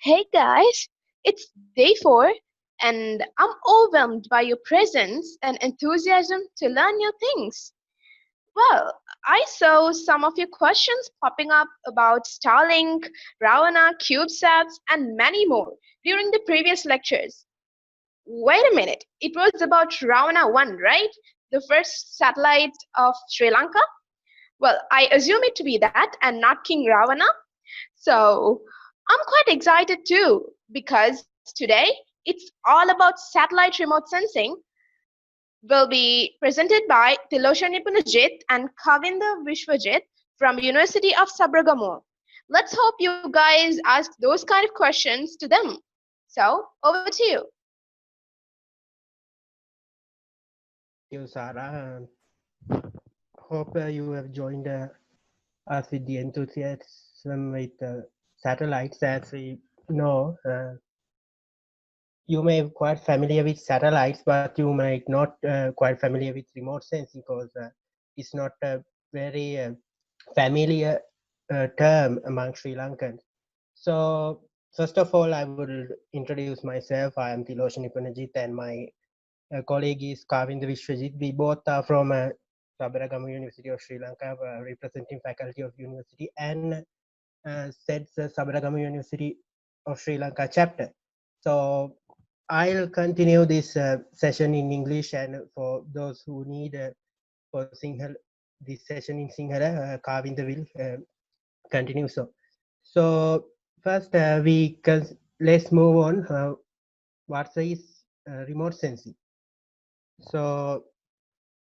Hey guys, it's day 4, and I'm overwhelmed by your presence and enthusiasm to learn new things. Well, I saw some of your questions popping up about Starlink, Ravana, CubeSats, and many more during the previous lectures. Wait a minute, it was about Ravana 1, right? The first satellite of Sri Lanka? Well, I assume it to be that and not King Ravana. So I'm quite excited too because today it's all about satellite remote sensing will be presented by Tilosha Nipunajit and Kavinda Vishwajit from University of Sabragamur. Let's hope you guys ask those kind of questions to them. So over to you. Thank you, Sarah. Hope you have joined us with the enthusiasm with satellites. As we know, you may be quite familiar with satellites, but you might not quite familiar with remote sensing because it's not a very familiar term among Sri Lankans. So, first of all, I will introduce myself. I am Tilosha Nipunajit, and my colleague is Kavinda Vishwajit. We both are from Sabaragamu University of Sri Lanka, representing faculty of university, and SEDS Sabaragamu University of Sri Lanka chapter. So I'll continue this session in English, and for those who need for Sinhala, this session in Sinhala, Kavinda will continue. So first let's move on. What is remote sensing? So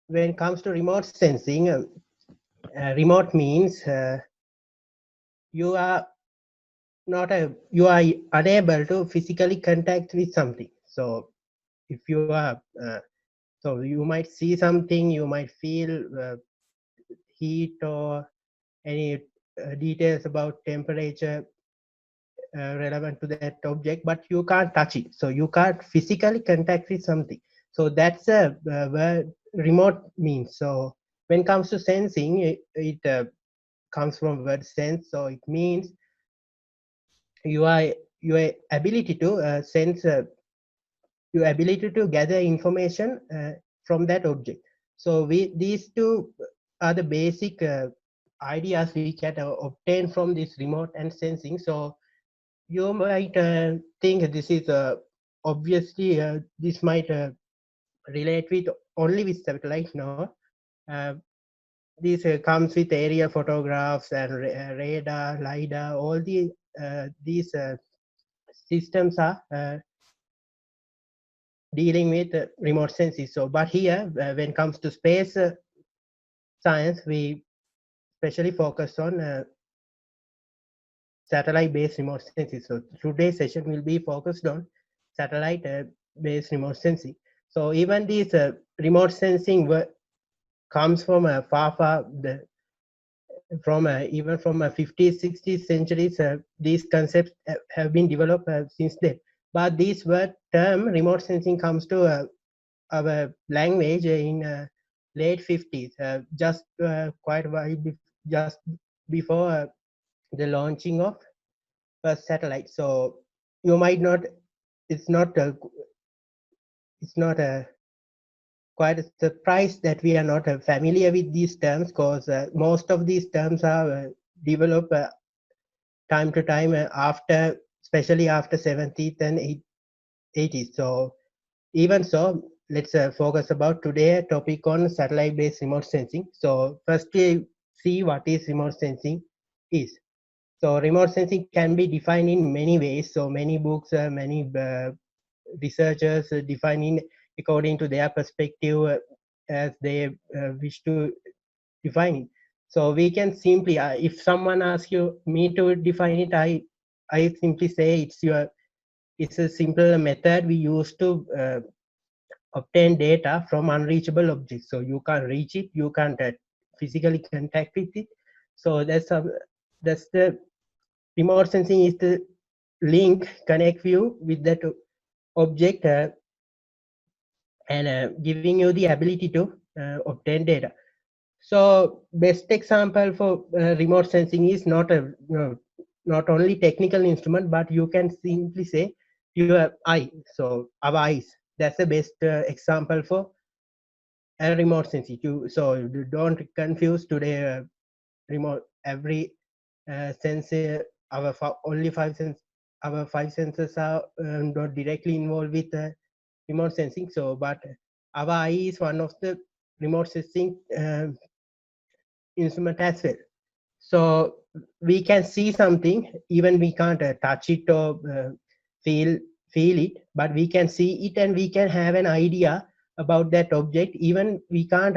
when it comes to remote sensing, remote means you are you are unable to physically contact with something. So if you are so you might see something, you might feel heat or any details about temperature relevant to that object, but you can't touch it, so you can't physically contact with something. So that's where remote means. So when it comes to sensing, it comes from word sense, so it means your your ability to sense your ability to gather information from that object. So we these two are the basic ideas we can obtain from this remote and sensing. So you might think this is obviously this might relate with only with satellite. No, uh, this comes with aerial photographs and radar, lidar. All these systems are dealing with remote sensing. So, but here, when it comes to space science, we especially focus on satellite-based remote sensing. So, today's session will be focused on satellite-based remote sensing. So, even this remote sensing comes from from even from 50s, 60s centuries. These concepts have been developed since then. But this word term remote sensing comes to our language in late 50s, just quite a while just before the launching of first satellite. So you might not, it's not, it's not quite a surprise that we are not familiar with these terms, because most of these terms are developed time to time after, especially after 70th and 80s. So even so, let's focus about today topic on satellite-based remote sensing. So firstly, see what is remote sensing is. So remote sensing can be defined in many ways. So many books, many researchers define in according to their perspective as they wish to define it. So we can simply, if someone asks me to define it, I simply say it's a simple method we use to obtain data from unreachable objects. So you can't reach it, you can't physically contact with it. So that's the remote sensing is the link connect you with that object and giving you the ability to obtain data. So best example for remote sensing is not a not only technical instrument, but you can simply say your eye. So our eyes, that's the best example for a remote sensing. So you don't confuse today remote every sensor. Only our five sensors are not directly involved with remote sensing. So, but our eye is one of the remote sensing instrument as well. So we can see something, even we can't touch it or feel feel it, but we can see it and we can have an idea about that object, even we can't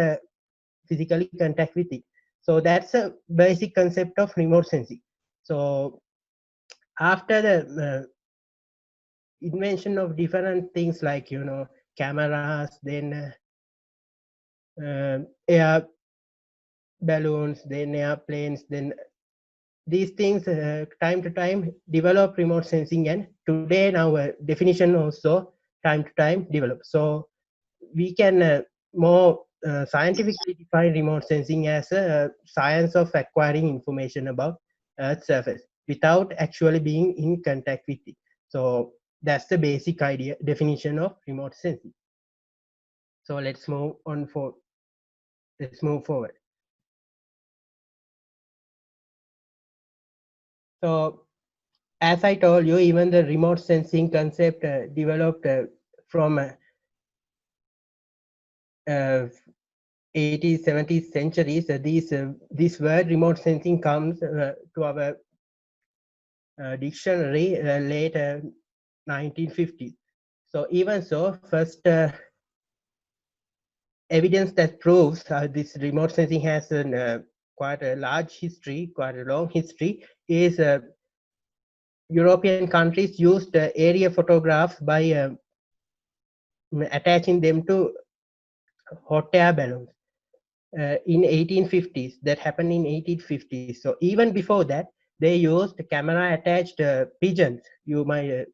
physically contact with it. So that's a basic concept of remote sensing. So after the invention of different things like cameras, then air balloons, then airplanes, then these things time to time develop remote sensing, and today now definition also time to time develop. So we can more scientifically define remote sensing as a science of acquiring information about Earth's surface without actually being in contact with it. So that's the basic idea definition of remote sensing. So let's move forward. So as I told you, even the remote sensing concept developed from 80s, 70s centuries. This word remote sensing comes to our dictionary late 1950s. So even so, first evidence that proves this remote sensing has quite a large history, quite a long history, is European countries used area photographs by attaching them to hot air balloons in 1850s. That happened in 1850s. So even before that, they used camera attached pigeons. You may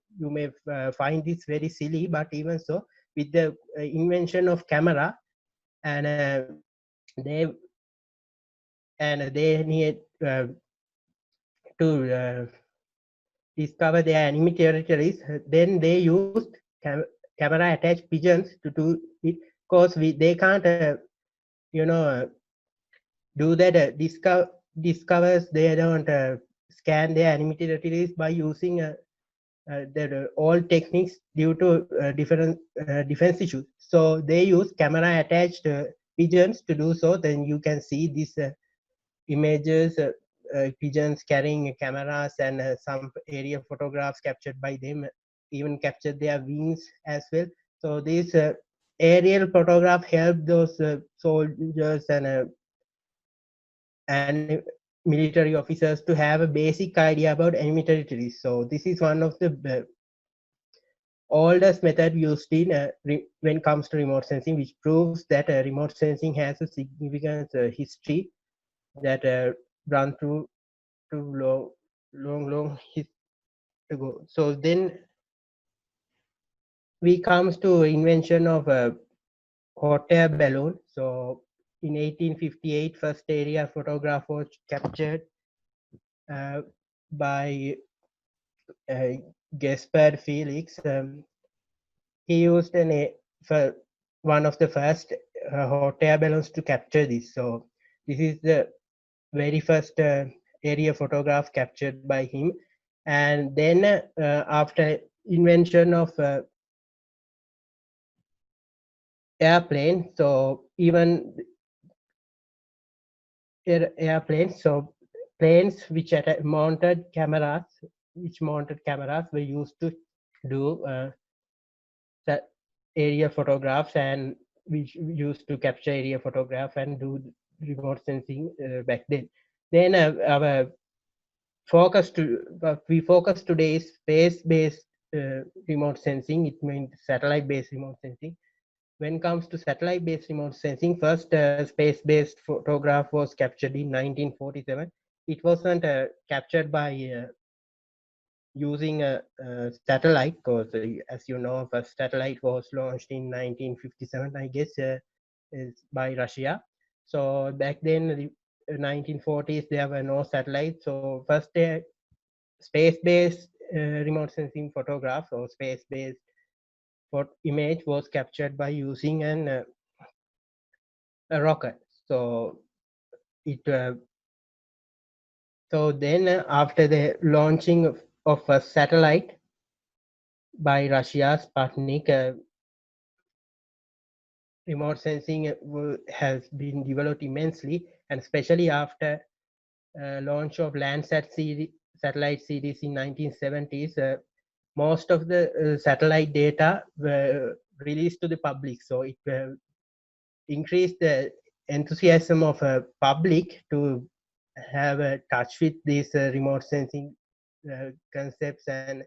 find this very silly, but even so, with the invention of camera, and they they need to discover their enemy territories. Then they used camera attached pigeons to do it, because they can't do that discovers they don't scan their enemy territories by using the old techniques due to different defense issues. So they use camera attached pigeons to do so. Then you can see these images, pigeons carrying cameras, and some area photographs captured by them, even captured their wings as well. So this aerial photograph helped those soldiers and military officers to have a basic idea about enemy territories. So this is one of the oldest method used in when it comes to remote sensing, which proves that remote sensing has a significant history that run through to long ago. So then we comes to invention of hot air balloon. So in 1858, first area photograph was captured uh, by uh, Gaspard Felix. He used for one of the first hot air balloons to capture this. So this is the very first area photograph captured by him. And then after invention of airplane, so even airplanes, so planes which mounted cameras were used to do area photographs, and which used to capture area photograph and do remote sensing back then. Then our what we focus today is space-based remote sensing. It means satellite-based remote sensing. When it comes to satellite-based remote sensing, first space-based photograph was captured in 1947. It wasn't captured by using a satellite, because as you know, first satellite was launched in 1957, I guess, is by Russia. So back then, the 1940s, there were no satellites. So first space-based remote sensing photograph or space-based image was captured by using a rocket. So it so then after the launching of a satellite by Russia's Sputnik, remote sensing has been developed immensely, and especially after launch of Landsat satellite series in 1970s, most of the satellite data were released to the public. So it increased the enthusiasm of public to have a touch with these remote sensing concepts and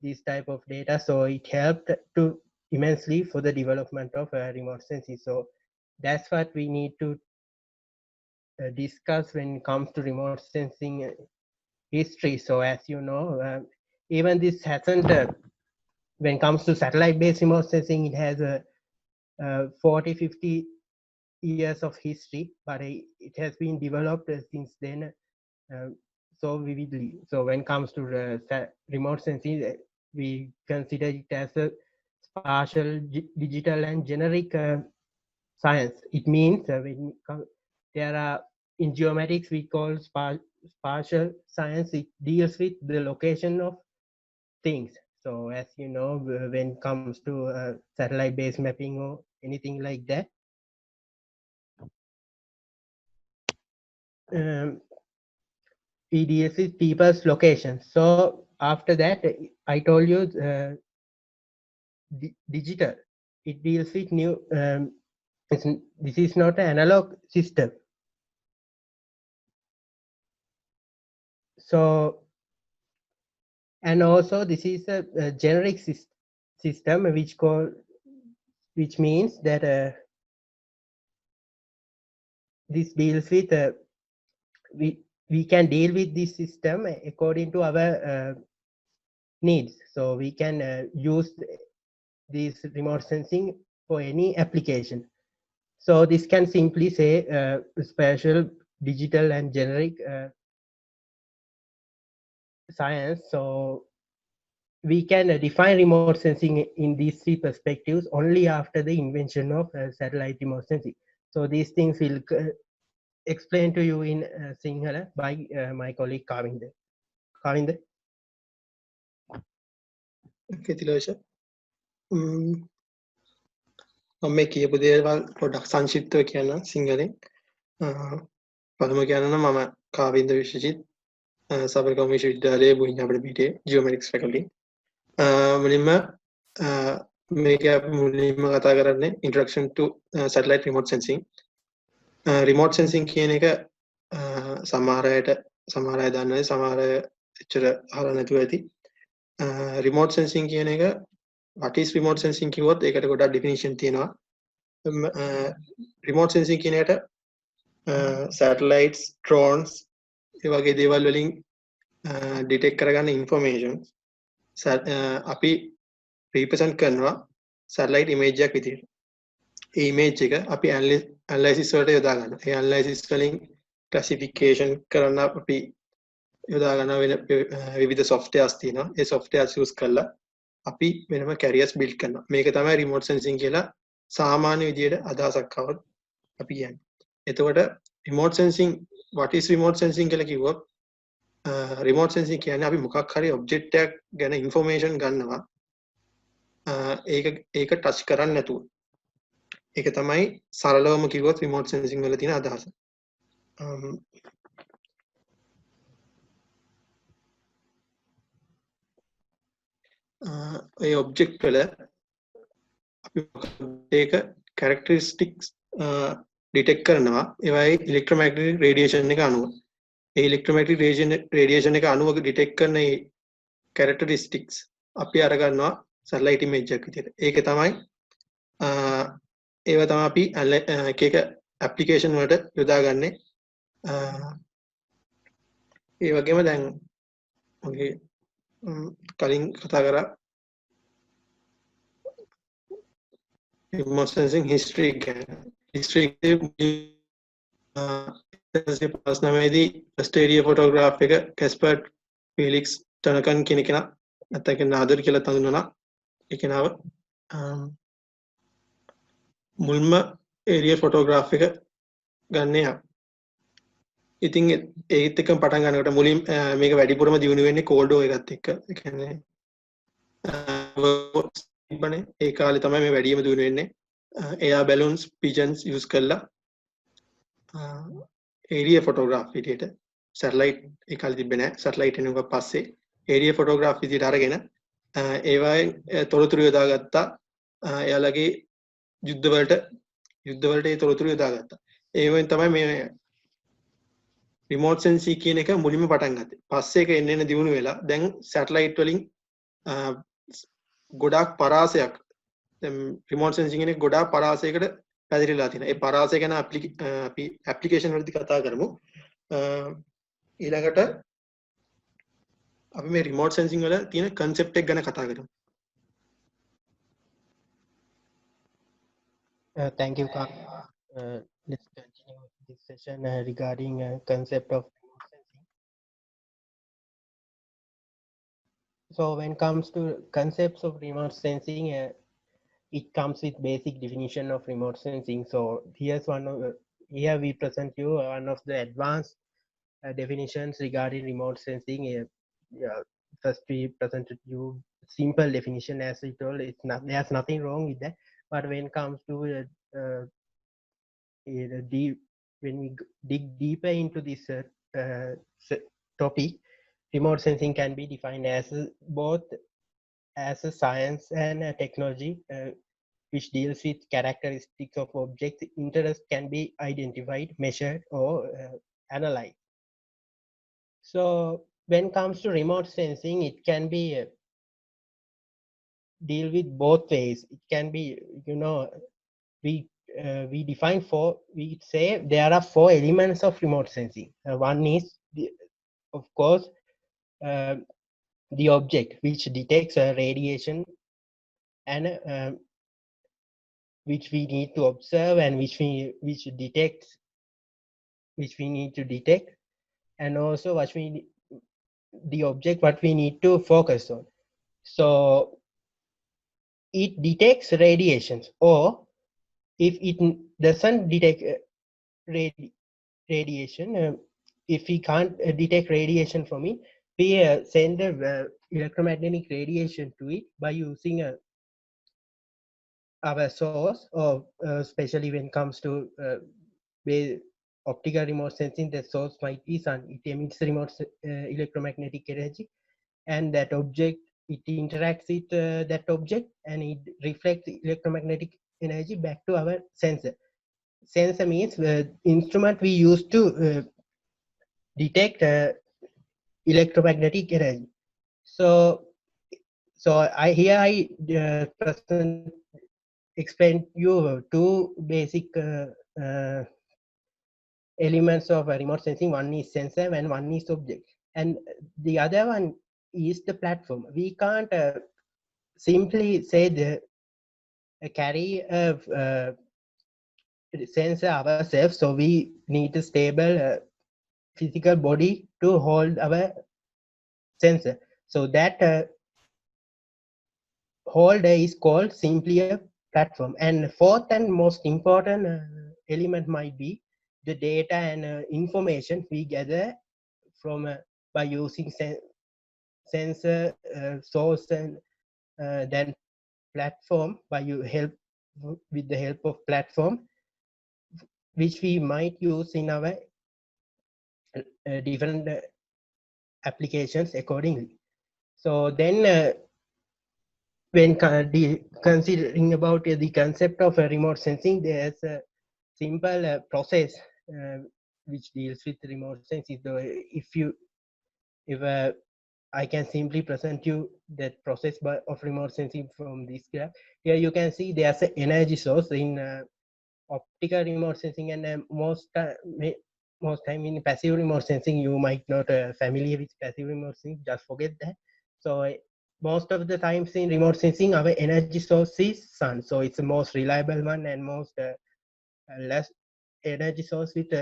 this type of data. So it helped to immensely for the development of remote sensing. So that's what we need to discuss when it comes to remote sensing history. So as you know, even this hasn't, when it comes to satellite-based remote sensing, it has a 40, 50 years of history, but it has been developed since then so vividly. So when it comes to remote sensing, we consider it as a spatial, digital, and generic science. It means when there are, in geomatics we call spatial science. It deals with the location of things. So as you know, when it comes to satellite-based mapping or anything like that, PDS is people's location. So after that, I told you digital. It deals with new. This is not an analog system. So, and also this is a generic system, which means that this deals with we can deal with this system according to our needs. So we can use this remote sensing for any application. So this can simply say spatial, digital, and generic science. So we can define remote sensing in these three perspectives only after the invention of satellite remote sensing. So these things will explain to you in Sinhala by my colleague Kavinder. Kavinder? Okay, Tilosha. මම මේ කියපු දේවල් පොඩ්ඩක් සංක්ෂිප්තව කියන්න සිංහලෙන්. පළමුව කියන්න මම කාවින්ද විශ්වජිත් සබරගමු විශ්වවිද්‍යාලයේ බුඤ්ඤාපඩ පිටේ ජියෝමැටික්ස් ෆැකල්ටි. මුලින්ම මේක මුලින්ම කතා කරන්නේ introduction to satellite remote sensing. remote sensing කියන එක සමහර අය දන්නේ සමහර අය එච්චර අහලා නැතුව ඇති. remote sensing කියන එක what is remote sensing කිව්වොත් ඒකට ගොඩක් definition තියෙනවා. remote sensing කියන එකට satellites, drones ඒ වගේ දේවල් වලින් detect කරගන්න information අපි represent කරනවා satellite image එකක් විදිහට. ඒ image එක අපි analysis වලට යොදා ගන්නවා. ඒ analysis වලින් classification කරන්න අපි යොදා ගන්න වෙන විවිධ softwares තියෙනවා. ඒ softwares use කරලා අපි වෙනම carriers build කරනවා. මේක තමයි remote sensing කියලා සාමාන්‍ය විදිහට අදහසක් આવොත් අපි කියන්නේ. එතකොට remote sensing, what is remote sensing කියලා කිව්වොත් remote sensing කියන්නේ අපි මොකක් හරි object එකක් ගැන information ගන්නවා. ඒක touch කරන්නේ නැතුව. ඒක තමයි සරලවම කිව්වොත් remote sensing වල තියෙන අදහස. ඒ object වල අපි ඒක characteristics detect කරනවා. ඒවයි electromagnetic radiation එක අනුව. ඒ electromagnetic radiation එක අනුව detect කරන ඒ characteristics අපි අර ගන්නවා satellite image එකක් විදිහට. ඒක තමයි ඒව තමයි අපි එක එක application වලට යොදාගන්නේ. ඒ වගේම දැන් මගේ කලින් කතා කරා remote sensing history ගැන. history දී stereo photograph එක Casper ෆිලික්ස් ටනකන් කියන කෙනා නැත්නම් කියන ආදර් කියලා තඳුනනවා. ඒ කෙනාව මුල්ම ඒරියා ෆොටෝග්‍රාෆ් එක ගන්න යා. ඉතින් ඒත් එක්කම පටන් ගන්නකොට මුලින් මේක වැඩිපුරම දියුණු වෙන්නේ කෝල්ඩ් වෝ එකත් එක්ක. ඒ කියන්නේ තිබ්බනේ ඒ කාලේ තමයි මේ වැඩිම දියුණු වෙන්නේ. එයා බැලුන්ස් පිජන්ස් යූස් කරලා ඒරියා ෆොටෝග්‍රාෆ් විදියට සැටලයිට් ඒ කාලේ තිබ්බේ නැහැ. සැටලයිට් එනකොට පස්සේ ඒරියා ෆොටෝග්‍රාෆ් විදියට අරගෙන ඒවායින් තොරතුරු යොදාගත්තා. එයාලගේ යුද්ධවලට ඒ තොරතුරු යොදාගත්තා. ඒවෙන් තමයි මේ රිමෝට් සෙන්සිං කියන එක මුලින්ම පටන් ගත්තේ. පස්සේ ඒක එන්න දියුණු වෙලා දැන් සැටලයිට් වලින් ගොඩාක් පරාසයක් දැන් රිමෝට් සෙන්සිං එක ගොඩාක් පරාසයකට පැතිරිලා තියෙනවා. ඒ පරාසය ගැන අපි ඇප්ලිකේෂන් වලදී කතා කරමු. ඊළඟට අපි මේ රිමෝට් සෙන්සිං වල තියෙන concept එක ගැන කතා කරමු. Thank you, Kang. Let's continue this session regarding concept of remote sensing. So when it comes to concepts of remote sensing, it comes with basic definition of remote sensing. So here's one of here we present you one of the advanced definitions regarding remote sensing. First we presented you simple definition as I told. It's not, there's nothing wrong with that. But when it comes to when we dig deeper into this topic, remote sensing can be defined as both as a science and a technology which deals with characteristics of objects. Interest can be identified, measured, or analyzed. So when it comes to remote sensing, it can be deal with both ways. It can be, you know, we define we say there are 4 elements of remote sensing. One is of course the object which detects radiation and which we need to observe and which we need to detect, and also the object what we need to focus on. So it detects radiations, or if it doesn't detect radiation, if we can't detect radiation from it, we send electromagnetic radiation to it by using our source, or especially when it comes to optical remote sensing, the source might be sun. It emits remote electromagnetic energy, and that object, it interacts with that object, and it reflects electromagnetic energy back to our sensor. Sensor means instrument we use to detect electromagnetic energy. So I explain you 2 basic elements of remote sensing. One is sensor and one is object, and the other one is the platform. We can't simply say carry a sensor ourselves, so we need a stable physical body to hold our sensor. So that holder is called simply a platform. And fourth and most important element might be the data and information we gather from by using sensor, source, and then platform with the help of platform, which we might use in our different applications accordingly. So then when considering about the concept of remote sensing, there's a simple process which deals with remote sensing. So if I can simply present you that process of remote sensing from this graph. Here you can see there's an energy source in optical remote sensing, and most time in passive remote sensing you might not familiar with passive remote sensing, just forget that. So most of the times in remote sensing our energy source is sun, so it's the most reliable one and most less energy source with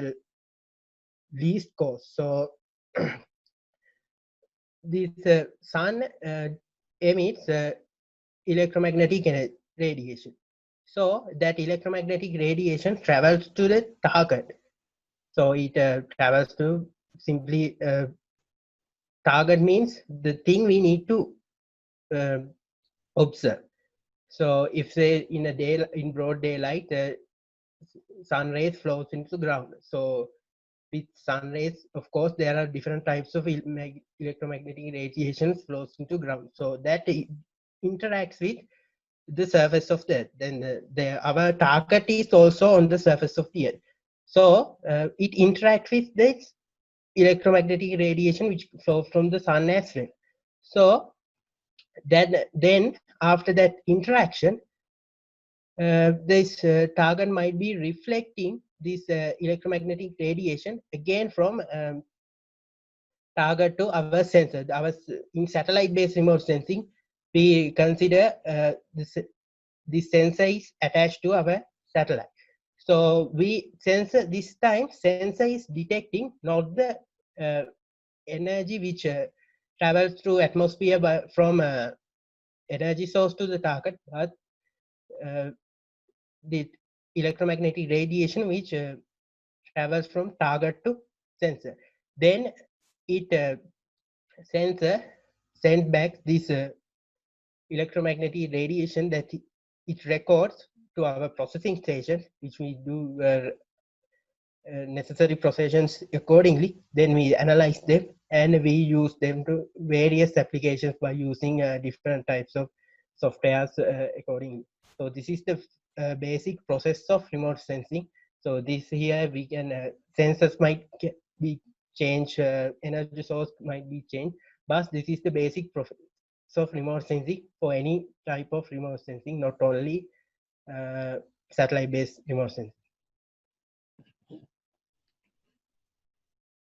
least cost. So this sun emits electromagnetic radiation. So that electromagnetic radiation travels to the target. So it travels to simply target means the thing we need to observe. So if say in broad daylight, the sun rays flows into the ground. So with sun rays, of course, there are different types of electromagnetic radiation flows into ground. So that interacts with the surface of the earth. Then our target is also on the surface of the earth. So it interacts with this electromagnetic radiation which flows from the sun as well. So then after that interaction, this target might be reflecting this electromagnetic radiation again from target to our sensor. In satellite-based remote sensing, we consider this sensor is attached to our satellite. So we sensor this time sensor is detecting not the energy which travels through atmosphere from energy source to the target, but the electromagnetic radiation which travels from target to sensor. Then it sensor send back this electromagnetic radiation that it records to our processing station, which we do necessary processions accordingly. Then we analyze them and we use them to various applications by using different types of softwares accordingly. So this is the basic process of remote sensing. So this here we can sensors might be changed, energy source might be changed, but this is the basic process of remote sensing for any type of remote sensing, not only satellite-based remote sensing.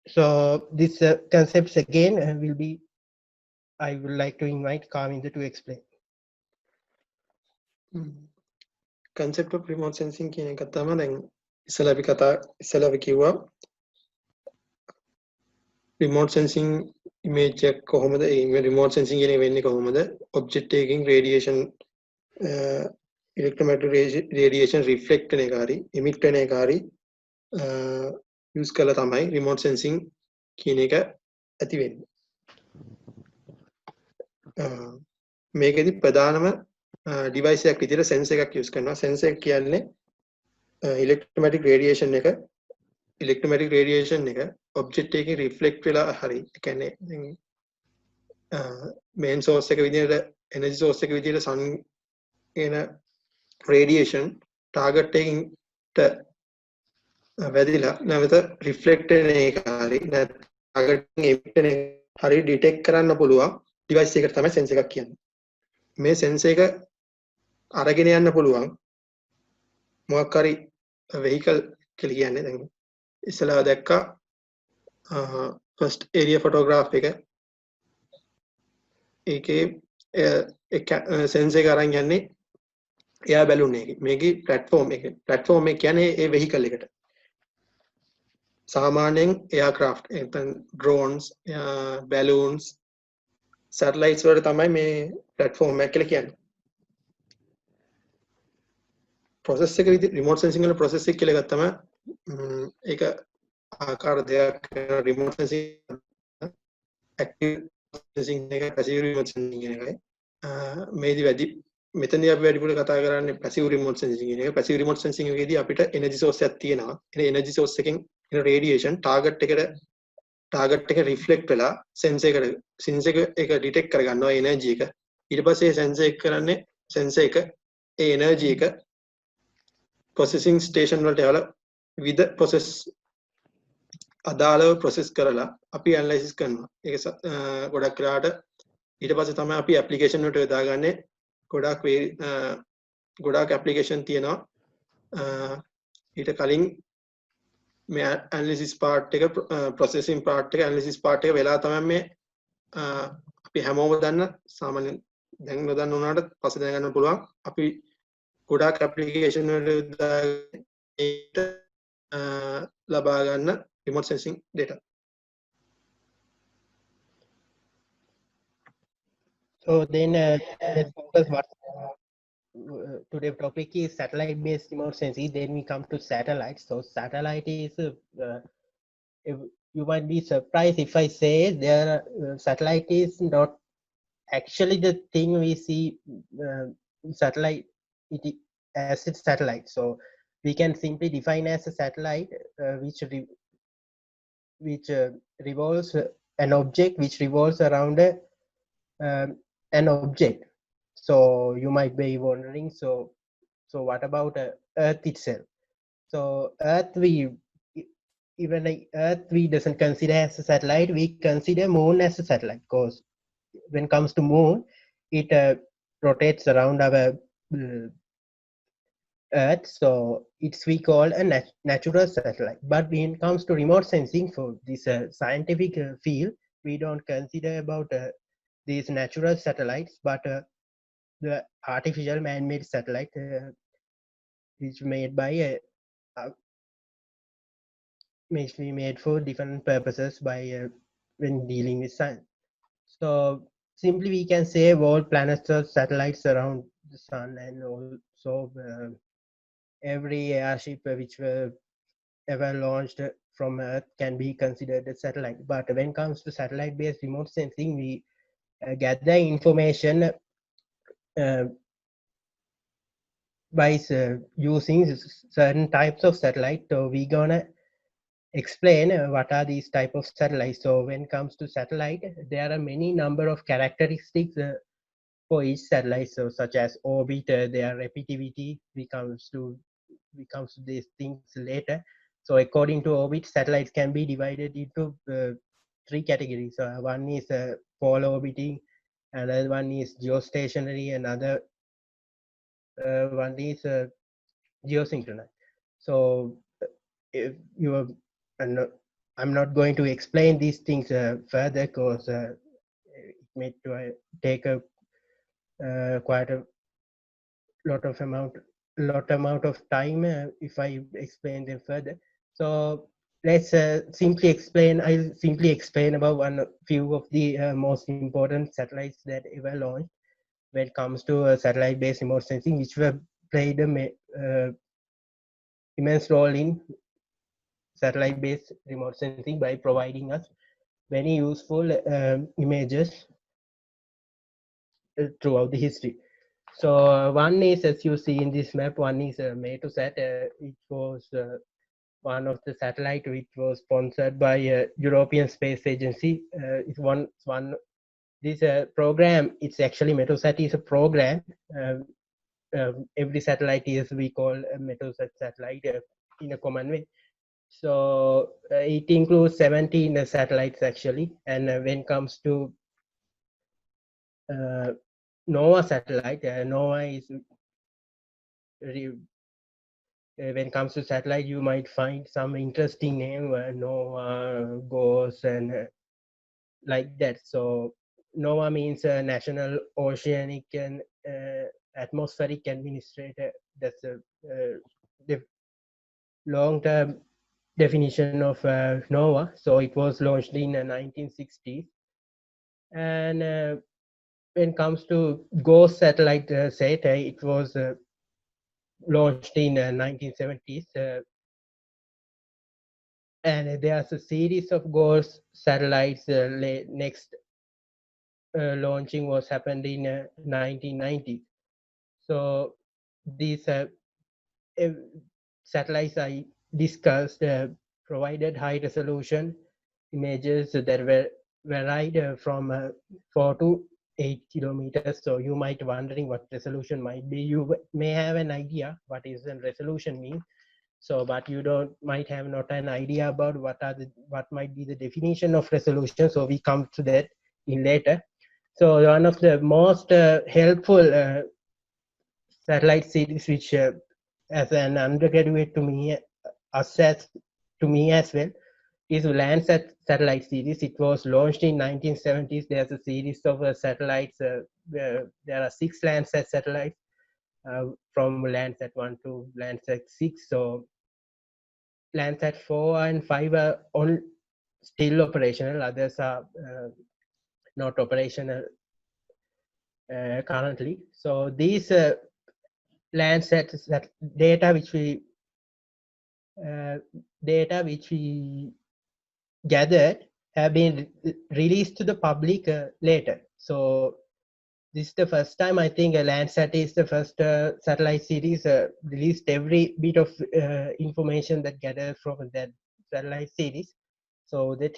So these concepts again will be, I would like to invite Kaminda to explain. Concept of remote sensing කියන එක තමයි දැන් ඉස්සලා අපි කිව්වා remote sensing image එක කොහොමද remote sensing කියන එක වෙන්නේ කොහොමද object එකකින් radiation electromagnetic radiation reflect වෙන එක හරි emit වෙන එක හරි use කළා තමයි remote sensing කියන එක ඇති වෙන්නේ. මේකෙදි ප්‍රධානම device එකක් විදිහට sensor එකක් use කරනවා. sensor එක කියන්නේ electromagnetic radiation එක object එකකින් reflect වෙලා හරි ඒ කියන්නේ main source එක විදිහට energy source එක විදිහට sun එන radiation target එකකට වැදිලා නැවත reflect වෙන එක හරි නැත්නම් target emit වෙන එක හරි detect කරන්න පුළුවන් device එකකට තමයි sensor එකක් කියන්නේ. මේ sensor එක අරගෙන යන්න පුළුවන් මොකක් හරි vehicle කියලා කියන්නේ දැන් ඉස්සලා දැක්කා first area photograph එක ඒකේ sensor එක අරන් යන්නේ air balloon එකේ මේකේ platform එක කියන්නේ ඒ vehicle එකට සාමාන්‍යයෙන් aircraft නැත්නම් drones balloons satellites වලට තමයි මේ platform එක කියලා කියන්නේ. process එක විදිහට remote sensing වල process එක කියලා ගත්තම ඒක ආකාර දෙකක් remote sensing active sensing එක passive remote sensing එකයි මේදි මෙතනදී අපි වැඩිපුර කතා කරන්නේ passive remote sensing කියන එක. passive remote sensing එකේදී අපිට energy source එකක් තියෙනවා. ඒ energy source එකෙන් එන radiation target එක reflect වෙලා sensor එක detect කරගන්නවා energy එක. ඊට පස්සේ sensor එක කරන්නේ sensor එක ඒ energy එක processing station වලට යවලා with process අදාළව process කරලා අපි analysis කරනවා. ඒක ගොඩක් වෙලාවට ඊට පස්සේ තමයි අපි application වලට යොදාගන්නේ. ගොඩාක් application තියෙනවා. ඊට කලින් මේ analysis part එක processing part එක analysis part එක වෙලා තමයි මේ අපි හැමෝම දන්න සාමාන්‍යයෙන් දැන් නොදන්න උනාට පස්සේ දැනගන්න පුළුවන් අපි ගොඩාක් application වලට ලබා ගන්න remote sensing data. So then let's focus what today's topic is satellite-based remote sensing. Then we come to satellites. So satellite is if you might be surprised if I say there satellite is not actually the thing we see uh, satellite it as a satellite. So we can simply define as a satellite which revolves an object which revolves around an object. So you might be wondering, so what about Earth itself? So Earth even like Earth we doesn't consider as a satellite. We consider Moon as a satellite because when it comes to Moon, it rotates around our uh, Earth, so it's we call a natural satellite. But when it comes to remote sensing for this scientific field, we don't consider about these natural satellites, but the artificial man-made satellite, which made by uh, which we made for different purposes by when dealing with science. So simply we can say all planets or satellites around the sun, and also every airship which were ever launched from Earth can be considered a satellite. But when it comes to satellite-based remote sensing, we gather information uh, by using certain types of satellite. So we're gonna explain what are these type of satellites. So when it comes to satellite, there are many number of characteristics for each satellite, so such as orbit, their repetitivity. We comes to these things later. So according to orbit, satellites can be divided into three categories. One is polar orbiting, another one is geostationary, another one is geosynchronous. So if you are, I'm not, I'm not going to explain these things further because it may take a quite a lot amount of time if I explain them further. So let's I'll simply explain about one few of the most important satellites that ever launched when it comes to satellite-based remote sensing, which were played a immense role in satellite-based remote sensing by providing us many useful images throughout the history. So one is, as you see in this map, one is Meteosat. It was one of the satellite which was sponsored by European Space Agency. It's one this program. It's actually Meteosat is a program. Every satellite is we call a Meteosat satellite in a common way. So it includes 17 satellites actually, and when it comes to uh, NOAA satellite, NOAA is when it comes to satellite, you might find some interesting name, NOAA, GOES, and like that. So NOAA means National Oceanic and Atmospheric Administrator. That's a the long-term definition of NOAA. So it was launched in 1960s. And when it comes to GOES satellite set, it was launched in 1970s. And there's a series of GOES satellites. Next launching was happened in 1990s. So these uh, satellites I discussed provided high resolution images that were varied from 4 to 8 kilometers. So you might wondering what resolution might be. You may have an idea what is a resolution mean. So, but you don't might have not an idea about what might be the definition of resolution. So we come to that in later. So one of the most helpful satellite series, which as an undergraduate to me, us as to me as well, is Landsat satellite series. It was launched in 1970s. There's a series of satellites. There are 6 Landsat satellites from Landsat 1 to Landsat 6. So Landsat 4 and 5 are on still operational. Others are not operational currently. So these Landsat that data which we gathered have been released to the public later. So this is the first time I think Landsat is the first satellite series released every bit of information that gathered from that satellite series. So that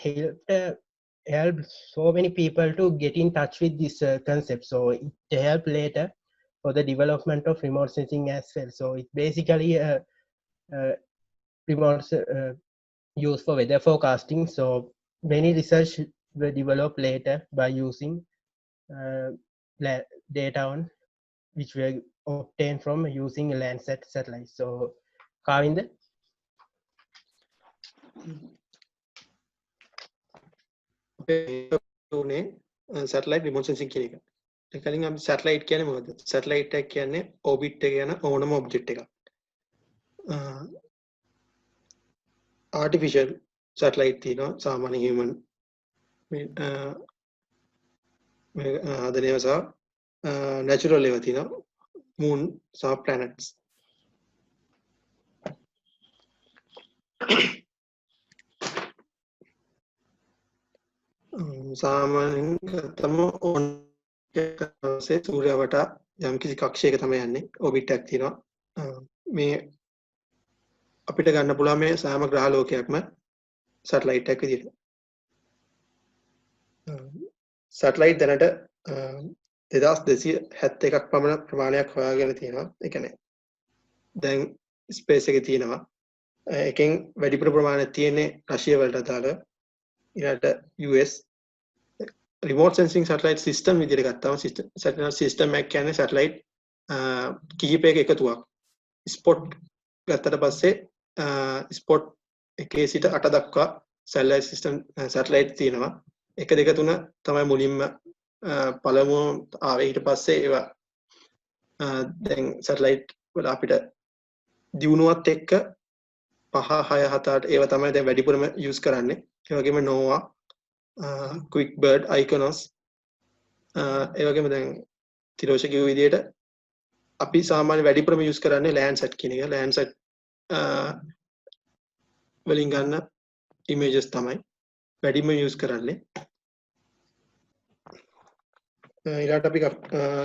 helped so many people to get in touch with this concept. So it helped later for the development of remote sensing as well. So it basically remote used for weather forecasting. So many research were developed later by using uh, data on which were obtained from using Landsat satellites. So Kavind, satellite remote sensing කියන එක. කලින් අපි satellite කියන්නේ මොකද්ද? Satellite එක කියන්නේ orbit එක යන ඕනම ඔබ්ජෙක්ට් එකක්. ආටිෆිෂල් සැටලයිට් තියෙනවා සාමාන්‍ය හියුමන් ආදනේව සහ නැචරල් ඒවා තියෙනවා මූන් සහ ප්ලැනට්ස්. සාමාන්‍යයෙන් තම ඕන එකසේ සූර්යයා වටා යම්කිසි කක්ෂයක තමයි යන්නේ ඔබිට් එකක් තියෙනවා. මේ අපිට ගන්න පුළුවන් මේ සෑම ග්‍රහ ලෝකයක්ම සැටලයිට් එකක් විදිහට. සැටලයිට් දැනට 2271ක් පමණ ප්‍රමාණයක් හොයාගෙන තියෙනවා. ඒ කියන්නේ දැන් ස්පේස් එකේ තියෙනවා. එකෙන් වැඩිපුර ප්‍රමාණයක් තියෙන්නේ රෂියා වලට අදාළ ඊට US remote sensing satellite system විදිහට ගත්තාම system එක කියන්නේ satellite කිහිපයක එකතුවක්. spot ගත්තට පස්සේ spot 1 සිට 8 දක්වා satellite system satellite තියෙනවා. 1 2 3 තමයි මුලින්ම පළමුව ආවේ. ඊට පස්සේ ඒවා දැන් satellite වල අපිට දියුණුවත් එක්ක 5 6 7 8 ඒවා තමයි දැන් වැඩිපුරම use කරන්නේ. ඒ වගේම NOAA quick bird iconos ඒ වගේම දැන් තිරෝෂ කිව්ව විදිහට අපි සාමාන්‍ය වැඩිපුරම use කරන්නේ Landsat කියන එක. Landsat වලින් ගන්න images තමයි වැඩිම use කරන්නේ. ඊළඟට අපි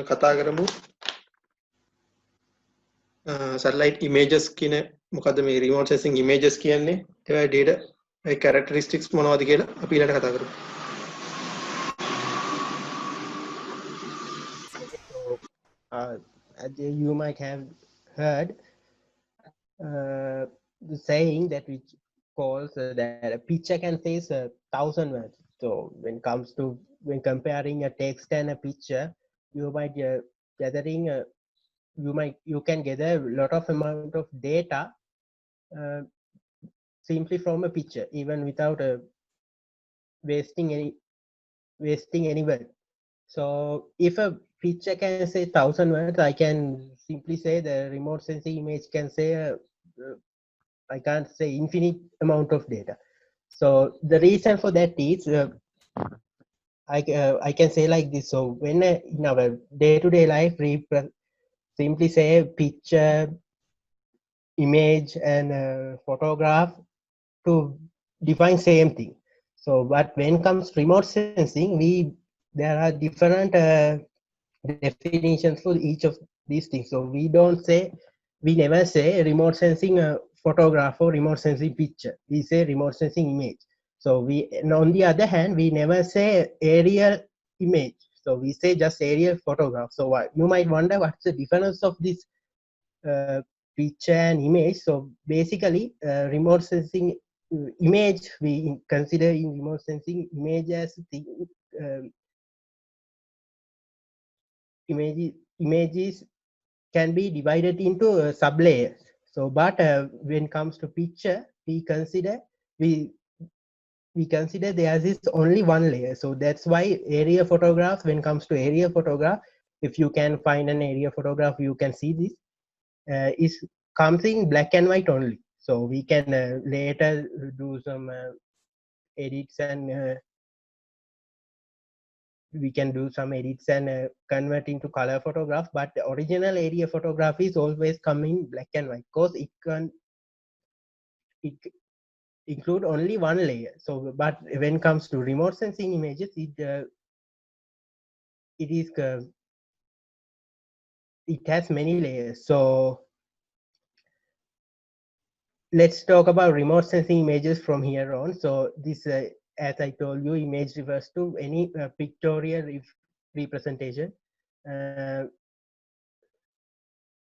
කතා කරමු satellite images කියන මොකද්ද මේ remote sensing images කියන්නේ? ඒවා data characteristics මොනවද කියලා අපි ඊළඟට කතා කරමු. You might have heard the saying that which calls that a picture can say 1,000 words. So when comparing a text and a picture, you might you can gather a lot of amount of data simply from a picture, even without wasting any word. So if a picture can say 1,000 words, I can simply say the remote sensing image can say I can't say infinite amount of data. So the reason for that is I can say like this. So when in our day-to-day life we simply say picture, image and photograph to define same thing. So but when it comes to remote sensing, there are different definitions for each of these things. So we never say remote sensing photograph or remote sensing picture. We say remote sensing image. So and on the other hand, we never say aerial image. So we say just aerial photograph. So you might wonder what's the difference of this picture and image. So basically remote sensing image, we consider in remote sensing image as images can be divided into sublayers. So but when it comes to picture, we consider there is only one layer. So that's why aerial photographs, when it comes to aerial photograph, if you can find an aerial photograph, you can see this is comes in black and white only. So we can later do some edits and we can do some edits and convert into color photograph, but the original area photography is always come in black and white because it include only one layer. So but when it comes to remote sensing images, it has many layers. So let's talk about remote sensing images from here on. So this, as I told you, image refers to any pictorial representation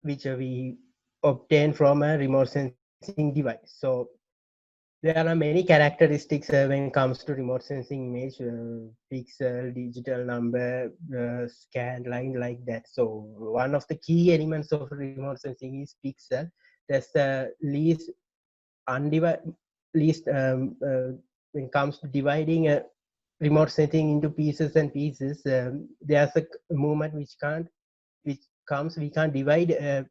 which we obtain from a remote sensing device. So there are many characteristics when it comes to remote sensing image, pixel, digital number, scan line, like that. So one of the key elements of remote sensing is pixel. That's the least when it comes to dividing a remote sensing into pieces and pieces. There's a movement which comes, we can't divide it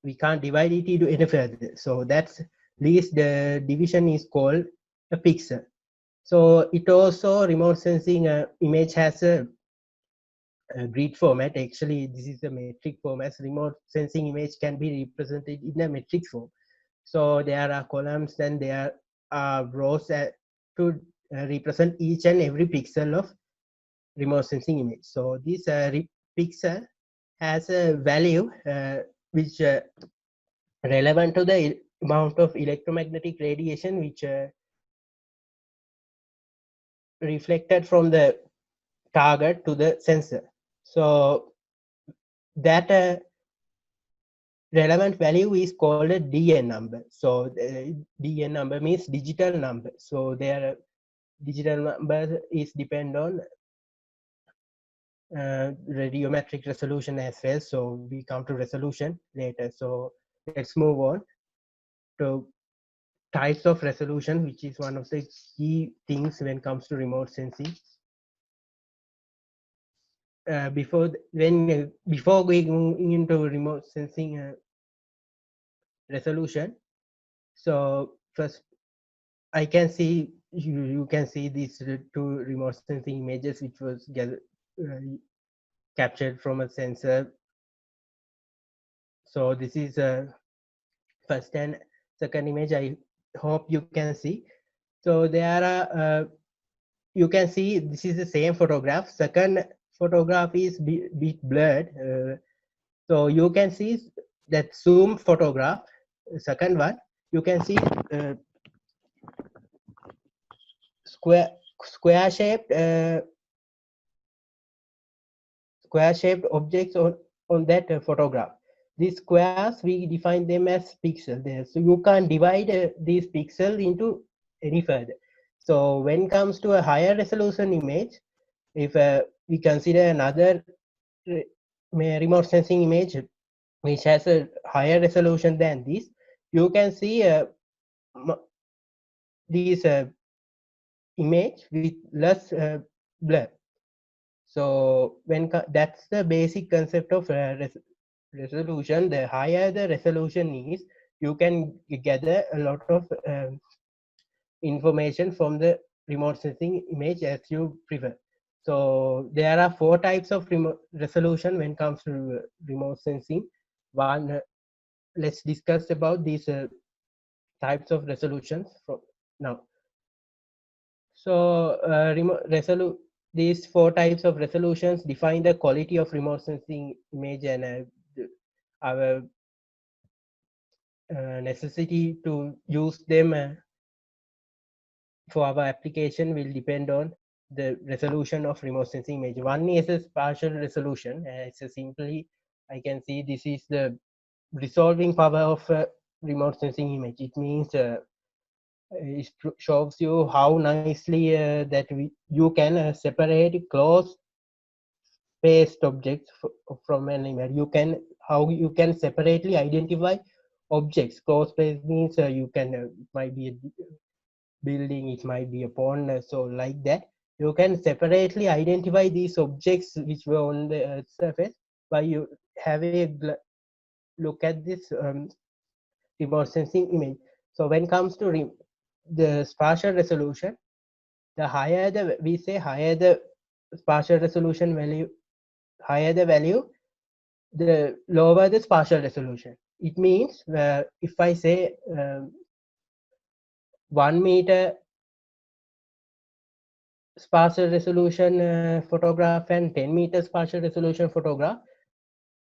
into any further. So that's least the division is called a pixel. So it also, remote sensing image has a grid format. Actually, this is a metric format. Remote sensing image can be represented in a metric form. So there are columns and there are rows to represent each and every pixel of remote sensing image. So this pixel has a value which relevant to the amount of electromagnetic radiation which reflected from the target to the sensor. So that relevant value is called a DN number. So DN number means digital number. So their digital number is depend on radiometric resolution as well. So we come to resolution later. So let's move on to types of resolution, which is one of the key things when it comes to remote sensing. Before going into remote sensing resolution, so first I can see you can see these two remote sensing images which was captured from a sensor. So this is first and second image. I hope you can see. So there are you can see this is the same photograph. Second photograph is bit blurred. So you can see that zoom photograph. Second one, you can see square shaped objects on that photograph. These squares, we define them as pixels there. So you can't divide these pixels into any further. So when it comes to a higher resolution image, if we consider another remote sensing image which has a higher resolution than this, you can see these image with less blur. So that's the basic concept of resolution. The higher the resolution is, you can gather a lot of information from the remote sensing image as you prefer. So there are 4 types of resolution when it comes to remote sensing. One, let's discuss about these types of resolutions from now. So these 4 types of resolutions define the quality of remote sensing image, and our necessity to use them for our application will depend on the resolution of remote sensing image. One is a spatial resolution. It's simply, I can see this is the resolving power of a remote sensing image. It means it shows you how nicely that you can separate close spaced objects from an image. How you can separately identify objects. Close space means you can it might be a building, it might be a pond, so like that you can separately identify these objects which were on the Earth's surface by you have a look at this remote sensing image. So when it comes to the spatial resolution, the higher the spatial resolution value, higher the value, the lower the spatial resolution. It means if I say 1 meter spatial resolution photograph and 10 meter spatial resolution photograph,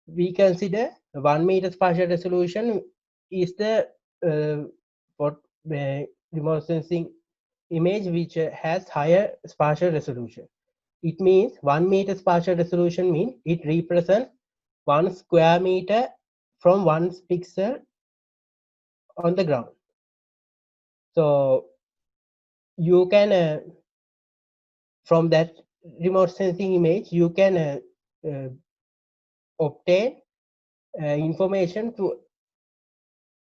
we consider 1 meter spatial resolution is the what remote sensing image which has higher spatial resolution. It means 1 meter spatial resolution means it represents 1 square meter from 1 pixel on the ground. So you can from that remote sensing image you can obtain information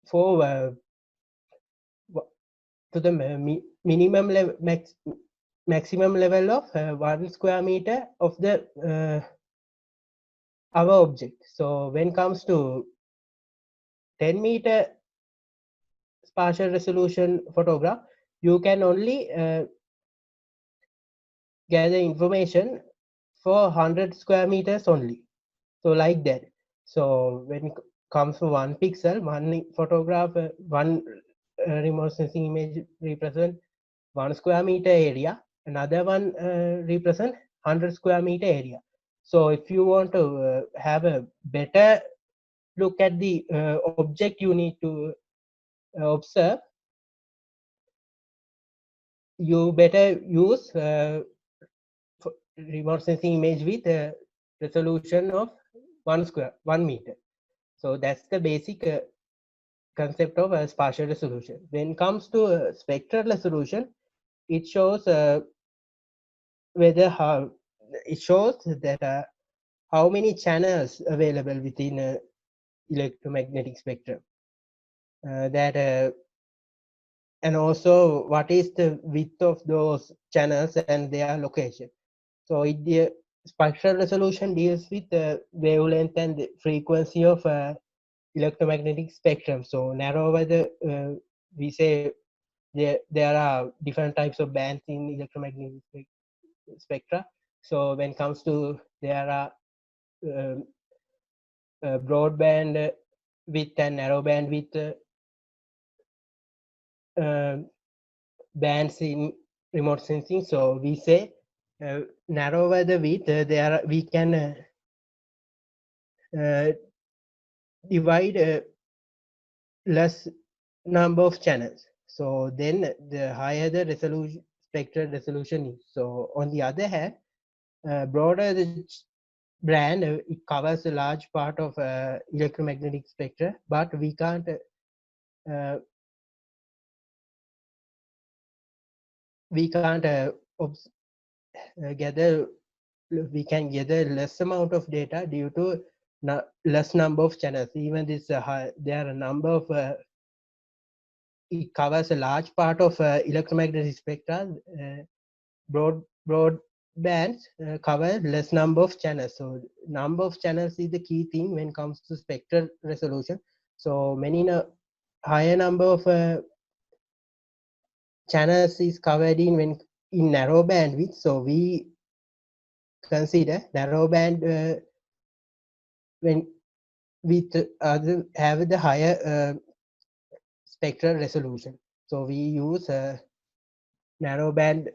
for to the minimum level, maximum level of 1 square meter of the our object. So when comes to 10 meter spatial resolution photograph, you can only gather information for 100 square meters only. So like that. So when it comes to 1 pixel, one photograph, one remote sensing image represent 1 square meter area, another one represent 100 square meter area. So if you want to have a better look at the object you need to observe, you better use remote sensing image with a resolution of 1 meter. So that's the basic concept of spatial resolution. When it comes to spectral resolution, it shows whether how it shows that how many channels available within a electromagnetic spectrum. And also what is the width of those channels and their location. So the spectral resolution deals with the wavelength and the frequency of electromagnetic spectrum. So narrower the we say there are different types of bands in electromagnetic spectra. So when it comes to there are broadband width and narrow band width bands in remote sensing. So we say narrower the width, there we can divide less number of channels. So then the higher the resolution, spectral resolution is. So on the other hand, broader the band, it covers a large part of electromagnetic spectra, but we can't gather, we can gather less amount of data due to less number of channels. Even this there are a number of it covers a large part of electromagnetic spectra. Broad bands cover less number of channels. So number of channels is the key thing when it comes to spectral resolution. So many higher number of channels is covered in narrow bandwidth. So we consider narrow band when with have the higher spectral resolution. So we use narrow band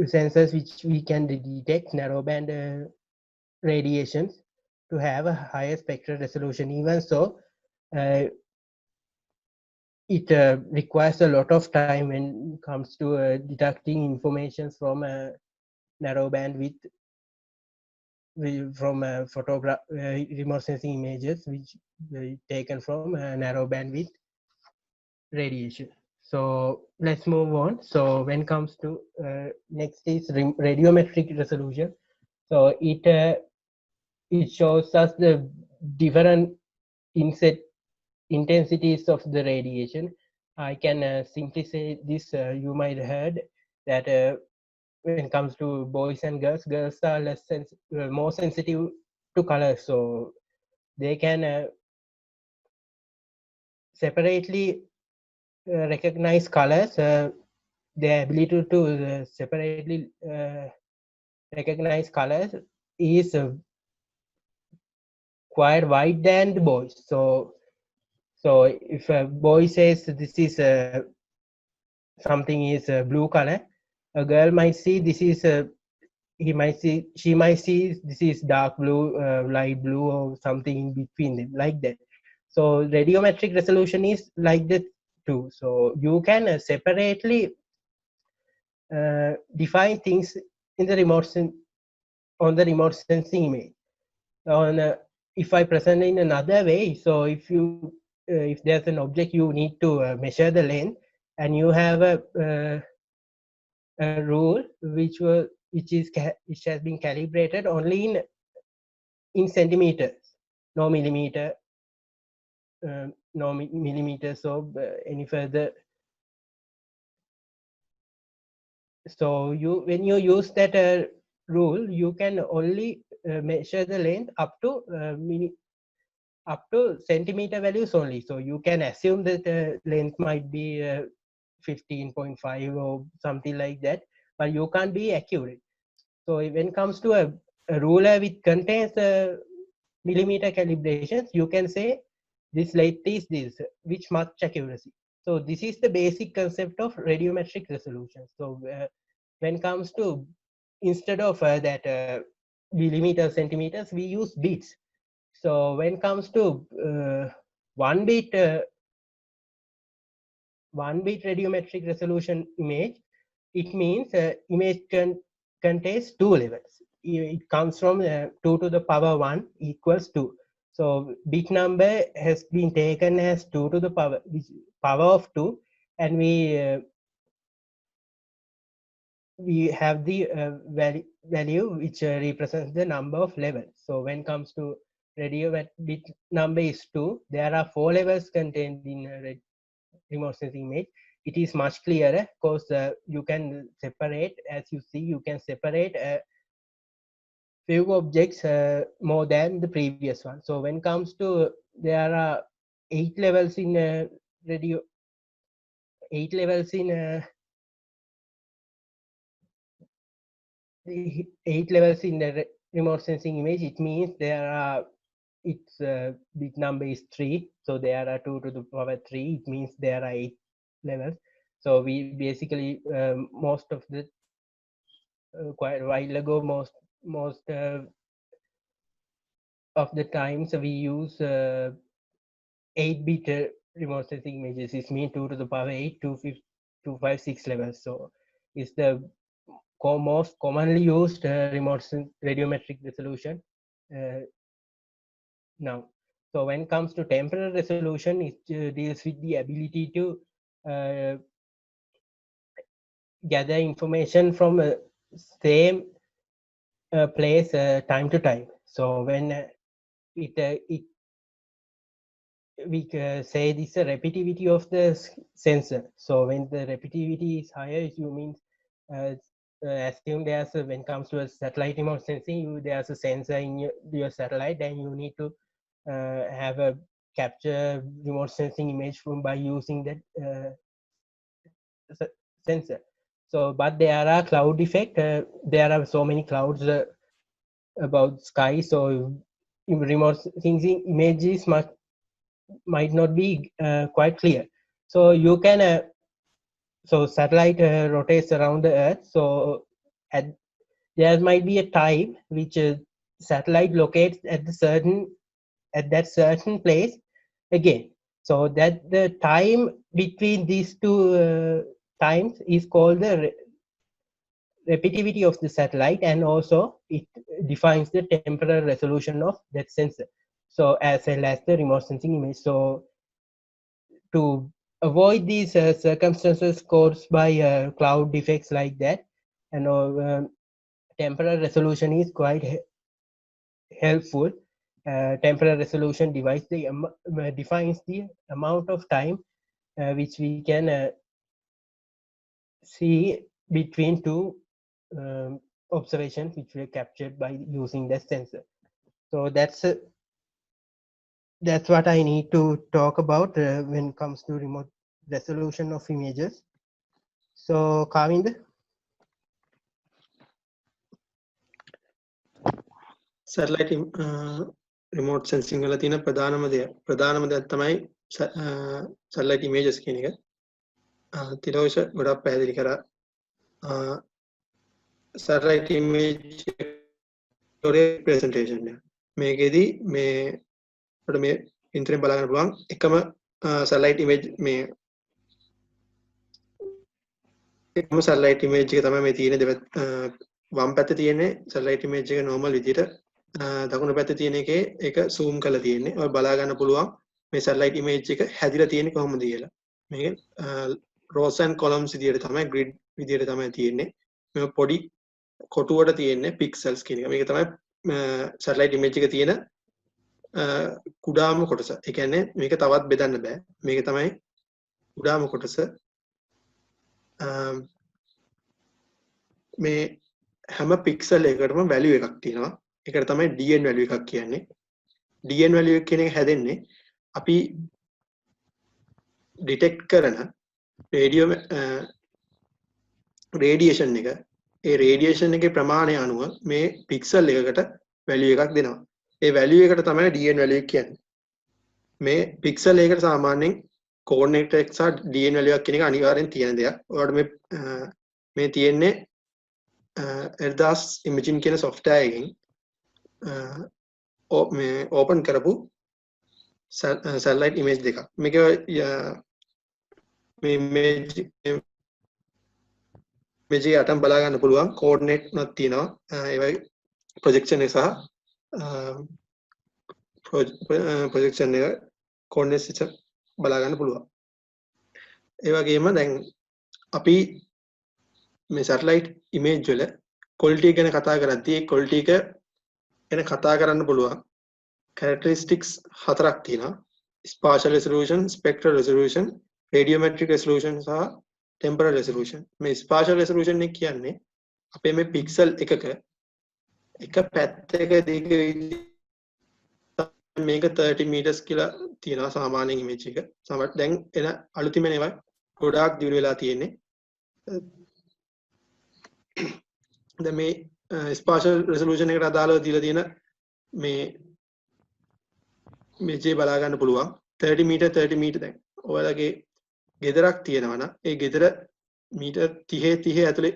sensors which we can detect narrow band radiations to have a higher spectral resolution. Even so, it requires a lot of time when it comes to deducting information from narrow bandwidth from photograph remote sensing images which taken from narrow bandwidth radiation. So let's move on. So when it comes to next is radiometric resolution. So it shows us the different inset intensities of the radiation. I can simply say this. You might have heard that when it comes to boys and girls are more sensitive to color, so they can separately recognize colors their ability to separately recognize colors is quite wide than the boys. So if a boy says this is something is a blue color, a girl might see this is she might see this is dark blue, light blue, or something in between them, like that. So radiometric resolution is like that too. So you can separately define things in the on the remote sensing image. On if I present in another way, so if there's an object, you need to measure the length, and you have a rule which has been calibrated only in centimeters, no millimeter, no millimeters, so any further. So when you use that rule, you can only measure the length up to up to centimeter values only. So you can assume that the length might be 15.5 or something like that, but you can't be accurate. So when it comes to a ruler which contains millimeter calibrations, you can say this length is this, which much accuracy. So this is the basic concept of radiometric resolution. So when it comes to, instead of that millimeters, centimeters, we use bits. So when it comes to 1 bit radiometric resolution image, it means image contains 2 levels. It comes from 2 to the power 1 equals 2. So bit number has been taken as 2 to the power of 2, and we have the value which represents the number of levels. So when it comes to radio bit number is 2, there are 4 levels contained in remote sensing image. It is much clearer because you can separate, as you see, you can separate few objects more than the previous one. So when it comes to, there are 8 levels in radio, 8 levels in 8 levels in the remote sensing image. It means there are, its bit number is 3, so there are 2 to the power 3. It means there are 8 levels. So we basically most of the quite a while ago, most of the times we use 8-bit remote sensing images. It means 2 to the power 8, 256 levels. So it's the most commonly used radiometric resolution now. So when it comes to temporal resolution, it deals with the ability to gather information from same place time to time. So when we say this is a repetitivity of the sensor. So when the repetitivity is higher, you mean assume there's when it comes to a satellite remote sensing, there's a sensor in your satellite, and you need to have a capture remote sensing image from by using that sensor. So but there are cloud effect, there are so many clouds about sky, so remote sensing images might not be quite clear. So you can so satellite rotates around the earth, so at there might be a time which satellite locates at that certain place again. So that the time between these two times is called the repetitivity of the satellite, and also it defines the temporal resolution of that sensor, so as well as the remote sensing image. So to avoid these circumstances caused by cloud defects like that, and temporal resolution is quite helpful. Temporal resolution defines the amount of time which we can see between two observations which were captured by using the sensor. So that's what I need to talk about when it comes to remote resolution of images. So Kavinda, satellite remote sensing වල තියෙන ප්‍රධානම දෙයක් තමයි satellite images කියන එක. තිරෝෂ ගොඩක් පැහැදිලි කරා. සැටලයිට් ඉමේජ් ප්‍රසන්ටේෂන් එක. මේකෙදි මේ අපිට මේ ඉන්ටර්නෙට් බලා ගන්න පුළුවන් එකම සැටලයිට් ඉමේජ් එකම සැටලයිට් ඉමේජ් එක තමයි මේ තියෙන වම් පැත්තේ තියෙන්නේ සැටලයිට් ඉමේජ් එක normal විදිහට දකුණු පැත්තේ තියෙන එකේ ඒක zoom කරලා තියෙන්නේ. ඔය බලා ගන්න පුළුවන් මේ සැටලයිට් ඉමේජ් එක හැදිලා තියෙන්නේ කොහොමද කියලා. මේක rows and columns විදිහට තමයි grid විදිහට තමයි තියෙන්නේ. මේ පොඩි කොටුවට තියෙන්නේ pixels කියන එක. මේක තමයි සැටලයිට් ඉමේජ් එක තියෙන කුඩාම කොටස. ඒ කියන්නේ මේක තවත් බෙදන්න බෑ. මේක තමයි කුඩාම කොටස. මේ හැම පික්සල් එකකටම වැලියු එකක් තියෙනවා. ඒකට තමයි dn වැලියු එකක් කියන්නේ. dn වැලියු එක කියන එක හැදෙන්නේ අපි ඩිටෙක්ට් කරන රේඩියේෂන් එක. ඒ රේඩියේෂන් එකේ ප්‍රමාණය අනුව මේ පික්සල් එකකට වැලියු එකක් දෙනවා. ඒ වැලියු එකට තමයි dn වැලියු එක කියන්නේ. මේ පික්සල් එකකට සාමාන්‍යයෙන් coordinate එක සහ dn වැලියු එකක් කියන එක අනිවාර්යෙන් තියෙන දෙයක්. ඔයාලට මේ තියෙන්නේ එර්දාස් ඉමේජින් කියන software එකෙන් මේ open කරපු satellite image දෙකක්. මේක මේ image යටම බලා ගන්න පුළුවන් coordinate එකක් තියෙනවා. ඒ වගේ projection එක සහ projection එක coordinate system බලා ගන්න පුළුවන්. ඒ වගේම දැන් අපි මේ satellite image වල quality ගැන කතා කරද්දී ඒ quality එක ගැන කතා කරන්න පුළුවන් characteristics හතරක් තියෙනවා. spatial resolution, spectral resolution, radiometric resolution සහ temporal resolution. මේ spatial resolution එක කියන්නේ අපේ මේ pixel එකක එක පැත්තක දිග මේක 30 meters කියලා තියෙනවා සාමාන්‍ය image එක. සමහරවිට දැන් එන අලුතිම ඒවා ගොඩාක් දියුණු වෙලා තියෙන්නේ. දැන් මේ spatial resolution එකට අදාළව දීලා තියෙන මේ මේජේ බලා ගන්න පුළුවන් 30 meter දැන් ඔයාලගේ ගෙදරක් තියෙනවා නම් ඒ ගෙදර මීටර් 30 ඇතුලේ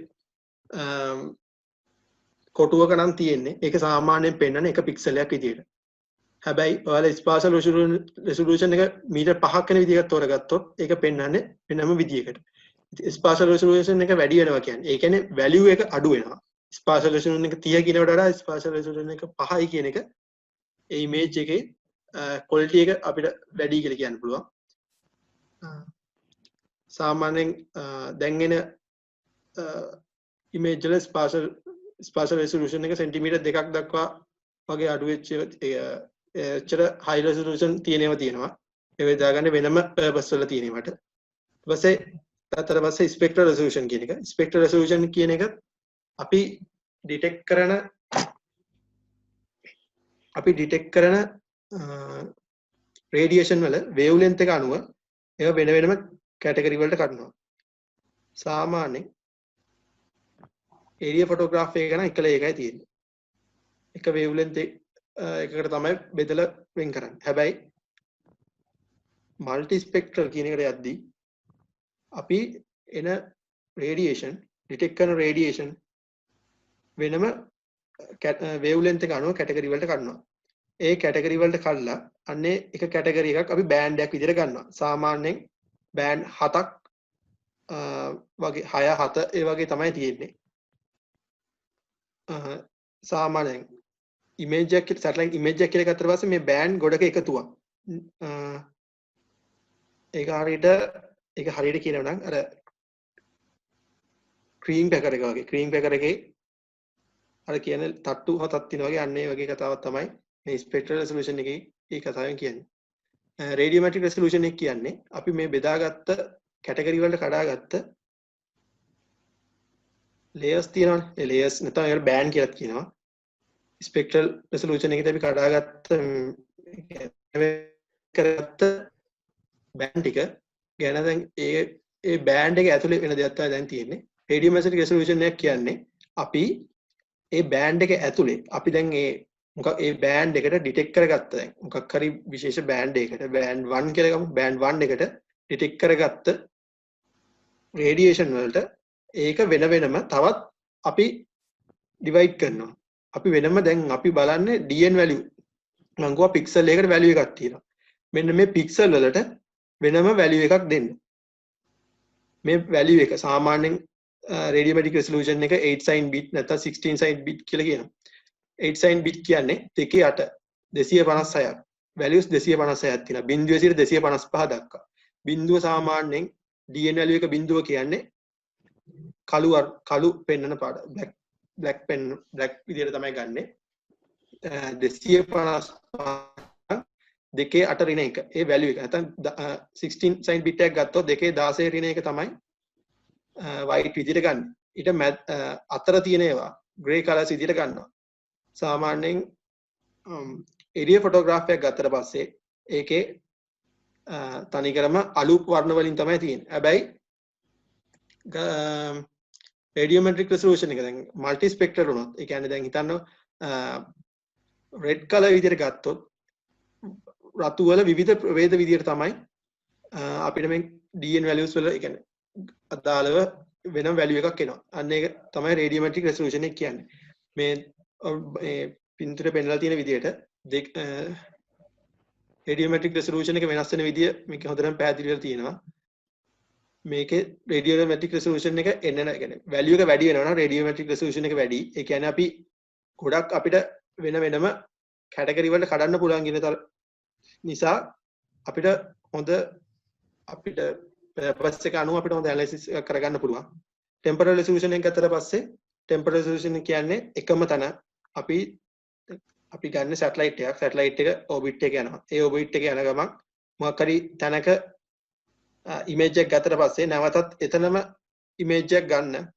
කොටුවක නම් තියෙන්නේ. ඒක සාමාන්‍යයෙන් පෙන්වන්නේ එක පික්සලයක් විදියට. හැබැයි ඔයාලා ස්පාෂල් රෙසොලූෂන් එක මීටර් 5ක් වෙන විදිහකට තෝරගත්තොත් ඒක පෙන්වන්නේ වෙනම විදියකට. ස්පාෂල් රෙසොලූෂන් එක වැඩි වෙනවා කියන්නේ. ඒ කියන්නේ වැලියු එක අඩු වෙනවා. ස්පාෂල් රෙසොලූෂන් එක 30 කියනකට වඩා ස්පාෂල් රෙසොලූෂන් එක 5යි කියන එක ඒ ඉමේජ් එකේ ක්වොලිටි එක අපිට වැඩි කියලා කියන්න පුළුවන්. සාමාන්‍යයෙන් දැන් එන ඉමේජ් වල ස්පාෂල් රෙසොලූෂන් එක සෙන්ටිමීටර් 2ක් දක්වා වගේ අඩු වෙච්ච එච්චර හයි රෙසොලූෂන් තියෙනවා. ඒ දාගන්නේ වෙනම පර්පස් වල තියෙනවට. ඊට පස්සේ ස්පෙක්ට්‍රල් රෙසොලූෂන් කියන එක. ස්පෙක්ට්‍රල් රෙසොලූෂන් කියන එක අපි ඩිටෙක්ට් කරන රේඩියේෂන් වල වේව්ලෙන්ත් එක අනුව ඒවා වෙන වෙනම කැටගරි වලට කඩනවා. සාමාන්‍යයෙන් ඒරියා ෆොටෝග්‍රාෆ් එක ගන්න එක ලේකයි තියෙන්නේ. එක වේව්ලෙන්ත් එකකට තමයි බෙදලා වෙන් කරන්නේ. හැබැයි මල්ටි ස්පෙක්ට්‍රල් කියන එකට යද්දී අපි එන රේඩියේෂන් ඩිටෙක්ට් කරන රේඩියේෂන් වෙනම වේව්ලෙන්ත් එක අනුව කැටගරි වලට කඩනවා. ඒ කැටගරි වලට කඩලා අන්නේ එක කැටගරි එකක් අපි බෑන්ඩ් එකක් විදිහට ගන්නවා. සාමාන්‍යයෙන් බෑන්ඩ් 7ක් වගේ 6 7 ඒ වගේ තමයි තියෙන්නේ. සාමාන්‍යයෙන් ඉමේජ් එකක් සැටලයිට් ඉමේජ් එකක් කියලා ගත්තට පස්සේ මේ බෑන්ඩ් ගොඩක එකතුවක්. ඒක හරියට කියනවා නම් අර ක්‍රීම් පැකර් එක වගේ ක්‍රීම් පැකර් එකේ අර කියන්නේ තට්ටු හතක් තියෙනවා වගේ අන්න ඒ වගේ කතාවක් තමයි මේ ස්පෙක්ට්‍රල් රෙසොලූෂන් එකේ ඒ කතාවෙන් කියන්නේ. රේඩියෝමැට්‍රික් රෙසොලූෂන් එක කියන්නේ අපි මේ බෙදාගත්ත කැටගරි වලට කඩාගත්ත ලේයර්ස් තියෙනවානේ. ඒ ලේයර්ස් නැත්නම් ඒකට බෑන්ඩ් කියලා කියනවා. ස්පෙක්ට්‍රල් රෙසොලූෂන් එකේදී අපි කඩාගත්ත කරගත්ත බෑන්ඩ් ටික ගැන දැන් ඒ ඒ බෑන්ඩ් එක ඇතුලේ වෙන දෙයක් තමයි දැන් තියෙන්නේ. රේඩියෝමැග්නටික් රෙසොලූෂන් එක කියන්නේ අපි ඒ බෑන්ඩ් එක ඇතුලේ අපි දැන් ඒ බෑන්ඩ් එකට ඩිටෙක්ට් කරගත්ත දැන් මොකක් හරි විශේෂ බෑන්ඩ් එකකට බෑන්ඩ් 1 කියලා ගමු. බෑන්ඩ් 1 එකට ඩිටෙක්ට් කරගත්ත රේඩියේෂන් වලට ඒක වෙන වෙනම තවත් අපි ඩිවයිඩ් කරනවා. අපි වෙනම දැන් අපි බලන්නේ DN වැලියු. මම ගුවා පික්සල් එකකට වැලියු එකක් තියෙනවා. මෙන්න මේ පික්සල් වලට වෙනම වැලියු එකක් දෙන්න. මේ වැලියු එක සාමාන්‍යයෙන් රේඩියෝමැග්නටික් රෙසොලූෂන් එක 8 sin bit නැත්නම් 16 sin bit කියලා කියනවා. 8 sin bit කියන්නේ 2 256ක්. values 256ක් තියෙනවා. බිංදුවේ සිට 255 දක්වා. බිංදුව සාමාන්‍යයෙන් DN value එක බිංදුව කියන්නේ කළු පෙන්වන පාට black විදියට තමයි ගන්නෙ. 255 දෙකේ 8 ඍණ 1 ඒ value එක නැත්නම් 16 sin bit එකක් ගත්තොත් දෙකේ 16 ඍණ 1 තමයි white විදියට ගන්න. ඊට අතර තියෙන ඒවා grey colors විදියට ගන්නවා. සාමාන්‍යයෙන් එරිය ෆොටෝග්‍රාෆ් එකක් ගත්තට පස්සේ ඒකේ තනිකරම අලු වර්ණ වලින් තමයි තියෙන්නේ. හැබැයි රේඩියෝමැග්නටික් රෙසොලූෂන් එක දැන් මල්ටි ස්පෙක්ට්‍රල් වුණොත් ඒ කියන්නේ දැන් හිතන්න රෙඩ් කලර් විදියට ගත්තොත් රතු වල විවිධ ප්‍රවේද විදියට තමයි අපිට මේ DN values වල ඒ කියන්නේ අදාළව වෙනම value එකක් එනවා. අන්න ඒක තමයි රේඩියෝමැග්නටික් රෙසොලූෂන් එක කියන්නේ. මේ පින්තූරේ පෙන්වලා තියෙන විදියට රේඩියෝමැග්නටික් රෙසොලූෂන් එක වෙනස් වෙන විදිය මේක හොඳටම පැහැදිලිව තියෙනවා. මේකේ රේඩියෝමැග්නටික් රෙසොලූෂන් එක එන්න කියන්නේ වැලියු එක වැඩි වෙනවා නම් රේඩියෝමැග්නටික් රෙසොලූෂන් එක වැඩි. ඒ කියන්නේ අපි ගොඩක් අපිට වෙන වෙනම කැටගරි වලට කඩන්න පුළුවන් කියන නිසා අපිට හොඳ අපිට පර්පස් එක අනුව අපිට හොඳ ඇනලිසිස් එකක් කරගන්න පුළුවන්. ටෙම්පරල් රෙසොලූෂන් එක ගත්තට පස්සේ ටෙම්පරල් රෙසොලූෂන් කියන්නේ එකම තැන අපි ගන්න සැටලයිට් එකක්. සැටලයිට් එක ඔබිට් එක යනවා. ඒ ඔබිට් එක යන ගමන් මොකක් හරි තැනක ඉමේජ් එකක් ගත්තට පස්සේ නැවතත් එතනම ඉමේජ් එකක් ගන්න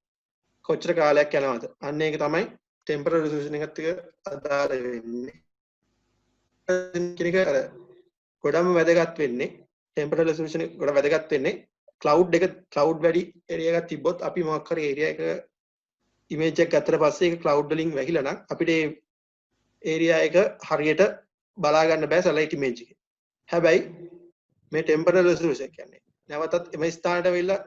කොච්චර කාලයක් යනවද? අන්න ඒක තමයි ටෙම්පරල් රෙසොලූෂන් එකත් එක්ක අදාළ වෙන්නේ. කෙනෙක් අර ගොඩම වැදගත් වෙන්නේ ටෙම්පරල් රෙසොලූෂන් එක ගොඩ වැදගත් වෙන්නේ ක්ලවුඩ් වැඩි ඒරියා එකක් තිබ්බොත් අපි මොකක් හරි ඒරියා එක ඉමේජ් එකක් ගත්තට පස්සේ ඒක ක්ලවුඩ් වලින් වැහිලා නම් අපිට ඒ ඒරියා එක හරියට බලා ගන්න බෑ සැටලයිට් ඉමේජ් එකේ. හැබැයි මේ ටෙම්පරල් රෙසොලූෂන් කියන්නේ නැවතත් එම ස්ථානට වෙලා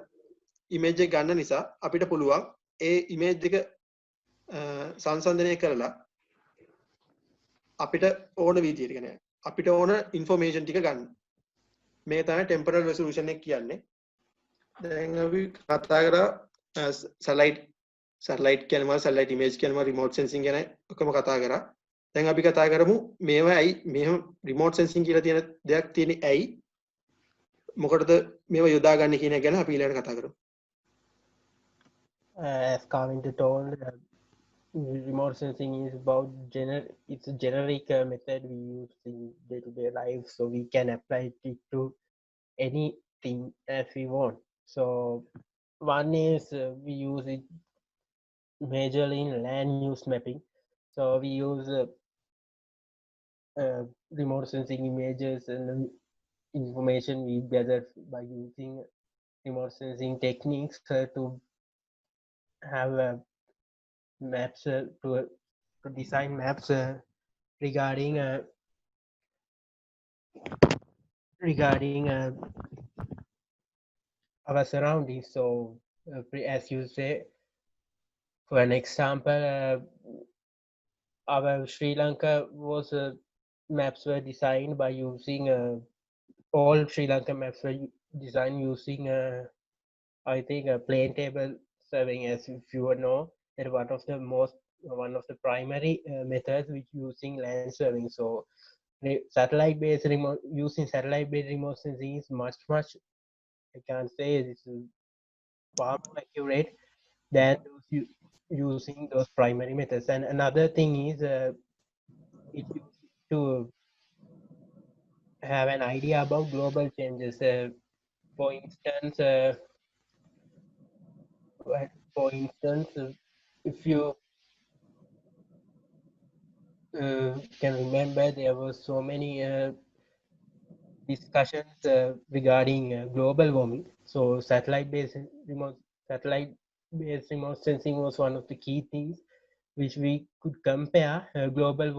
ඉමේජ් එක ගන්න නිසා අපිට පුළුවන් ඒ ඉමේජ් එක සංසන්දනය කරලා අපිට ඕන විදියට කියන්නේ අපිට ඕන ඉන්ෆෝමේෂන් ටික ගන්න. මේ තමයි ටෙම්පරල් රෙසොලූෂන් එක කියන්නේ. දැන් අපි කතා කරා සැටලයිට් කියනවා සැටලයිට් ඉමේජ් කියනවා රිමෝට් සෙන්සිං ගැන ඔක්කොම කතා කරා. දැන් අපි කතා කරමු මේවා ඇයි මෙහෙම රිමෝට් සෙන්සිං කියලා තියෙන දෙයක් තියෙන්නේ ඇයි මොකටද මේවා යොදා ගන්න කියන එක ගැන අපි ඊළඟට කතා කරමු. As Kavinta told, remote sensing is about it's a generic method we use in day-to-day life, so we can apply it to anything as we want. So one is we use it majorly in land use mapping. So we use remote sensing images and information we gather by using remote sensing techniques to have maps to design maps regarding our surroundings. So as you say, for an example, our Sri Lanka was maps were designed by using all Sri Lanka maps were designed using I think a plane table surveying, as if you know that one of the primary methods which using land surveying. So satellite based remote sensing is much I can't say this is far more accurate than using those primary methods. And another thing is it to have an idea about global changes. For instance, if you can remember, there were so many discussions regarding global warming. So satellite-based remote sensing was one of the key things which we could compare global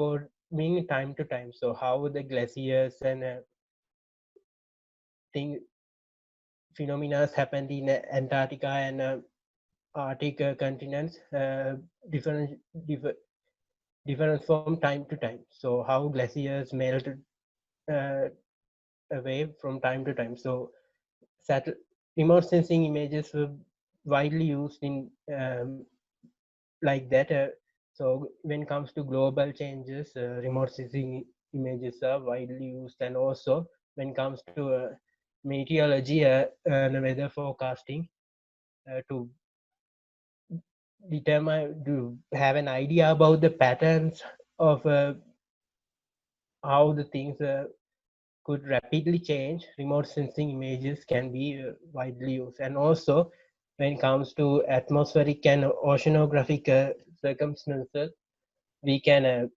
warming time to time. So how the glaciers and thing phenomena happened in Antarctica and Arctic continents, different different from time to time. So how glaciers melted uh, away from time to time. So remote sensing images were widely used in like that. So when it comes to global changes, remote sensing images are widely used, and also when it comes to meteorology and weather forecasting to determine to have an idea about the patterns of how the things could rapidly change. Remote sensing images can be widely used, and also when it comes to atmospheric and oceanographic circumstances, we can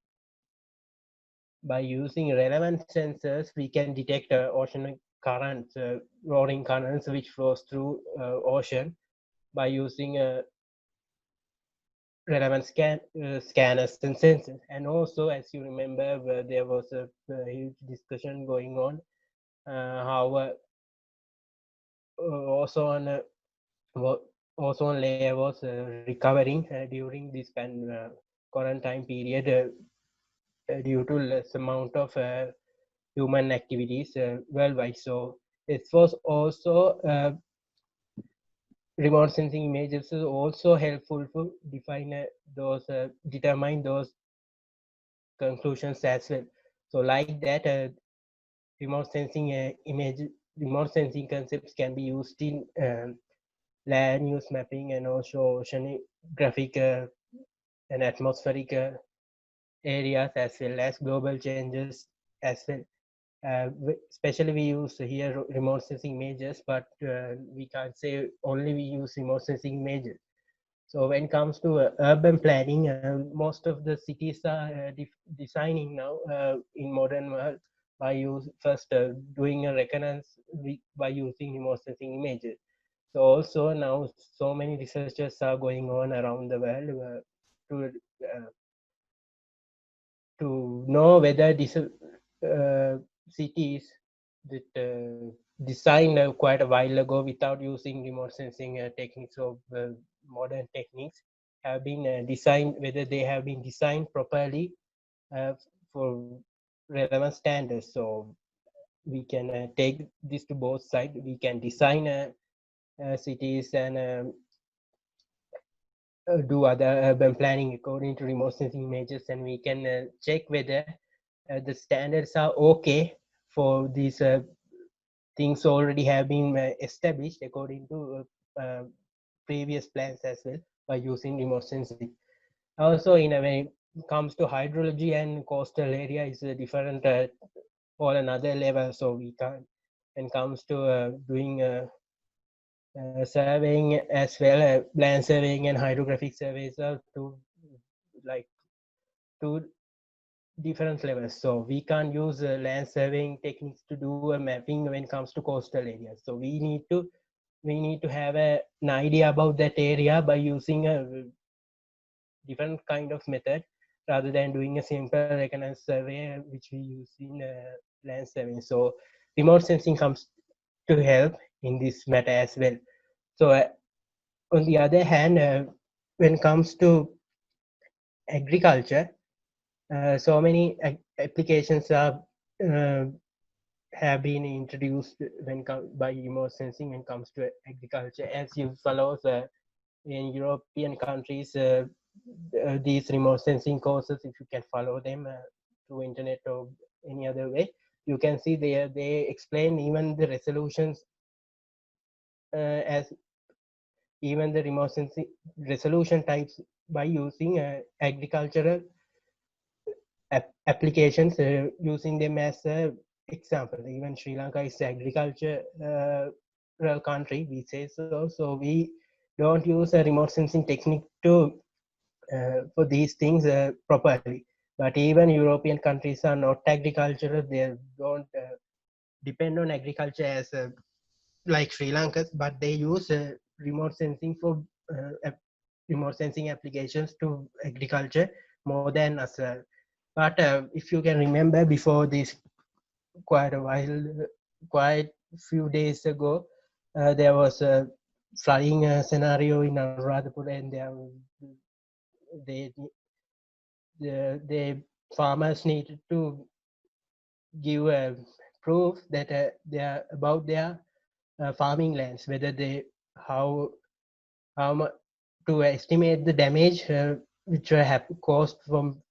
by using relevant sensors we can detect ocean currents, roaring currents which flows through ocean by using relevant scanners and sensors. And also, as you remember, there was a huge discussion going on how ozone ozone layer was recovering during this quarantine period due to less amount of human activities worldwide. So it was also remote sensing images is also helpful to define determine those conclusions as well. So like that, remote sensing remote sensing concepts can be used in land use mapping and also oceanographic and atmospheric areas as well as global changes as well. Especially we use here remote sensing images, but we can't say only we use remote sensing images. So when it comes to urban planning, most of the cities are designing now in modern world by first doing a reconnaissance by using remote sensing images. So also now so many researchers are going on around the world to uh, to know whether these cities that designed quite a while ago without using remote sensing techniques or modern techniques have been designed, whether they have been designed properly uh, for relevant standards. So we can take this to both sides. We can design cities and do other urban planning according to remote sensing images, and we can check whether the standards are okay for these things already have been established according to previous plans as well by using remote sensing. Also, in a way, comes to hydrology and coastal area is a different or another level. So we can, when comes to doing surveying as well, land surveying and hydrographic surveys are like two different levels. So we can't use land surveying techniques to do a mapping when it comes to coastal areas. So we need to have an idea about that area by using a different kind of method rather than doing a simple reconnaissance survey which we use in land surveying. So remote sensing comes to help in this matter as well. So on the other hand, when it comes to agriculture, so many applications are uh, have been introduced by remote sensing when it comes to agriculture. As you follow in European countries, these remote sensing courses, if you can follow them through internet or any other way, you can see they explain even the resolutions as even the remote sensing resolution types by using agricultural applications, using them as a example. Even Sri Lanka is agriculture country, we say so. So we don't use a remote sensing technique to for these things properly. But even European countries are not agricultural. They don't depend on agriculture as like Sri Lanka, but they use remote sensing for remote sensing applications to agriculture more than us. But if you can remember, before this, quite a while, quite few days ago, there was a flooding scenario in Anuradhapura, and they the farmers needed to give proof that they are about their farming lands, whether they how much to estimate the damage which were caused from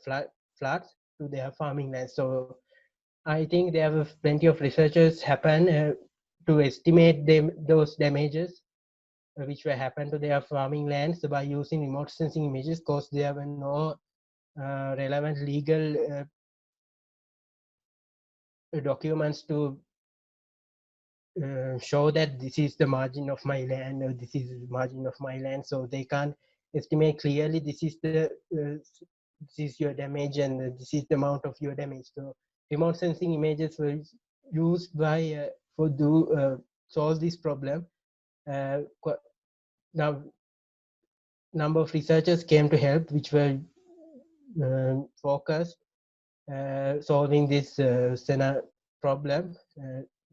floods to their farming lands. So I think there have plenty of researchers happen to estimate those damages which were happened to their farming lands by using remote sensing images, because there were no relevant legal documents to show that this is the margin of my land or this is the margin of my land, so they can't estimate clearly this is the this is your damage and this is the amount of your damage. So remote sensing images were used by for solve this problem. Now number of researchers came to help, which were focused solving this problem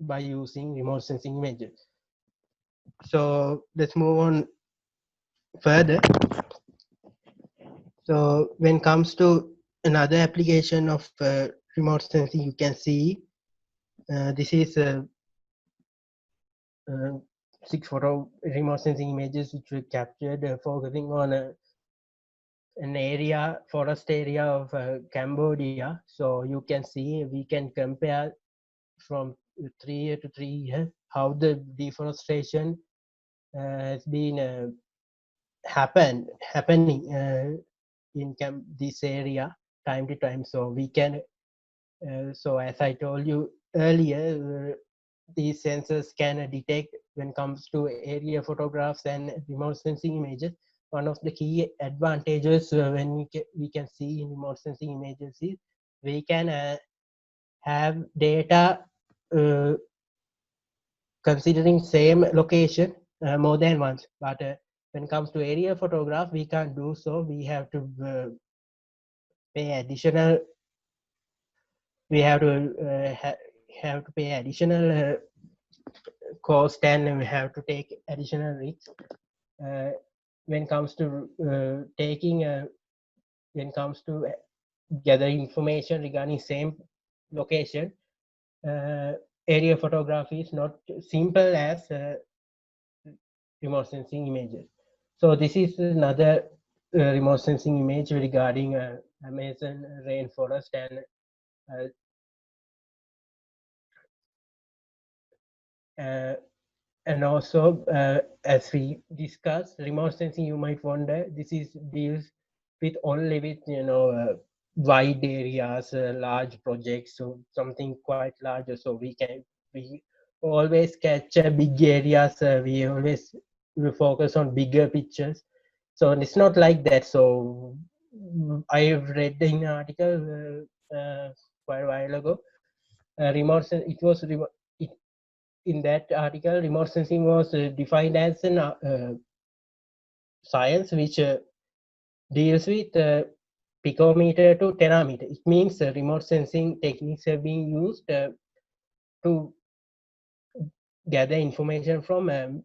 by using remote sensing images. So let's move on further. So when it comes to another application of remote sensing, you can see this is 6 photo remote sensing images which were captured focusing on an area, forest area of Cambodia. So you can see we can compare from 3 year to 3 year how the deforestation has been happening in this area time to time. So we can so as I told you earlier, these sensors can detect when it comes to area photographs and remote sensing images. One of the key advantages when we can see in remote sensing images is we can have data considering same location more than once. But when it comes to area photograph, we can't do so. We have to pay additional. We have to have to pay additional cost, and we have to take additional risks when it comes to taking. When it comes to gather information regarding same location, area photography is not simple as remote sensing images. So this is another remote sensing image regarding Amazon rainforest, and also as we discussed, remote sensing, you might wonder, this is deals with only with wide areas, large projects, so something quite larger. So we always capture big areas. We focus on bigger pictures. So it's not like that. So I've read in an article quite a while ago. In that article, remote sensing was defined as an science which deals with picometer to terameter. It means remote sensing techniques are being used to gather information from a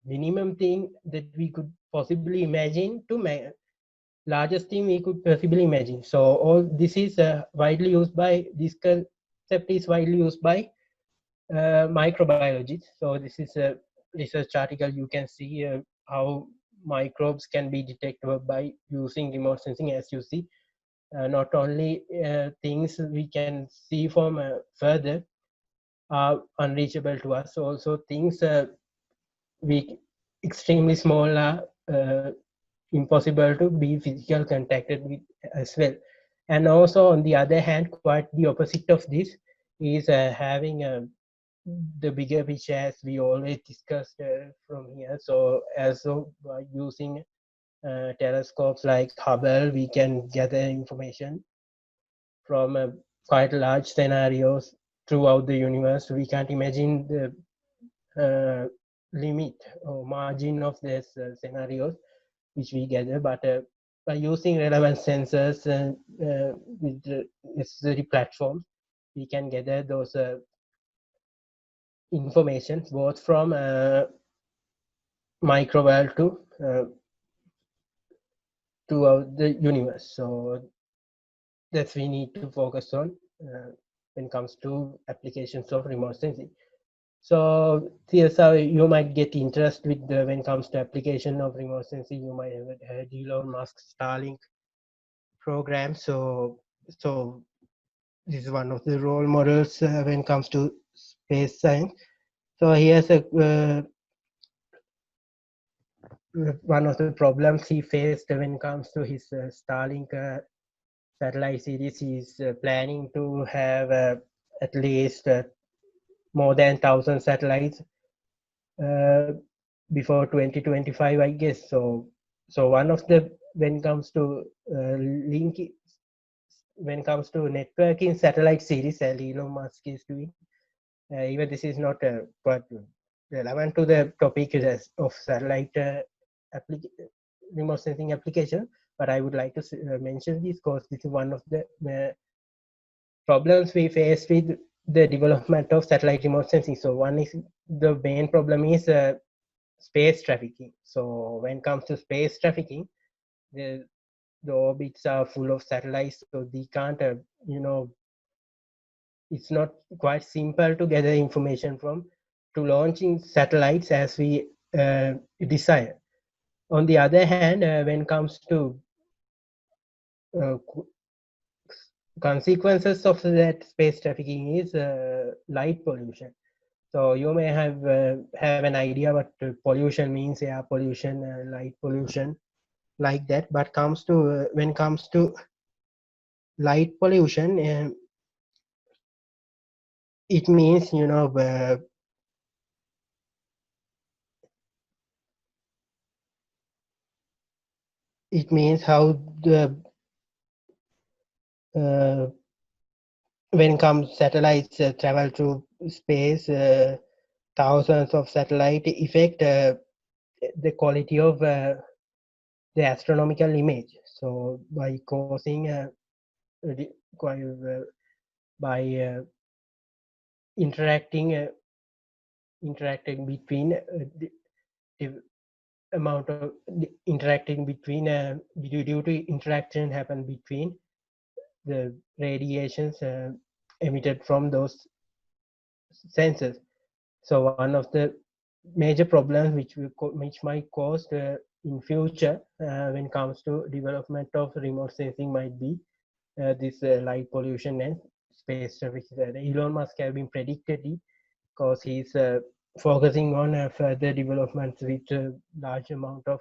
minimum thing that we could possibly imagine to largest thing we could possibly imagine. So all this is widely used by, this concept is widely used by microbiologists. So this is a research article. You can see how microbes can be detected by using remote sensing. As you see, not only things we can see from further are unreachable to us, also things we extremely small are impossible to be physical contacted with as well. And also on the other hand, quite the opposite of this is having the bigger picture, as we always discussed from here. So also by using telescopes like Hubble, we can gather information from quite large scenarios throughout the universe. We can't imagine the limit or margin of these scenarios which we gather, but by using relevant sensors with the necessary platforms, we can gather those information both from microworld to throughout the universe. So that we need to focus on when it comes to applications of remote sensing. So here's how you might get interest with when it comes to application of remote sensing. You might have heard Elon Musk's Starlink program. So this is one of the role models when it comes to space science. So here's one of the problems he faced when it comes to his Starlink satellite series. He's planning to have at least more than 1,000 satellites before 2025, I guess. So one of the, when it comes to when it comes to networking satellite series that Elon Musk is doing, even this is not quite relevant to the topic of satellite remote sensing application, but I would like to mention this because this is one of the problems we face with the development of satellite remote sensing. So one is, the main problem is space trafficking. So when it comes to space trafficking, the orbits are full of satellites, so they can't it's not quite simple to gather information from to launching satellites as we desire. On the other hand, when it comes to consequences of that space trafficking is light pollution. So you may have an idea what pollution means: air pollution, light pollution, like that. But comes to when it comes to light pollution, it means it means how the when comes satellites travel through space, thousands of satellite affect the quality of the astronomical image. So by causing by interacting between the amount of interacting between due to interaction happen between the radiations emitted from those sensors. So one of the major problems which might cause in future when it comes to development of remote sensing might be this light pollution and space traffic. Elon Musk have been predicted because he's focusing on further developments with a large amount of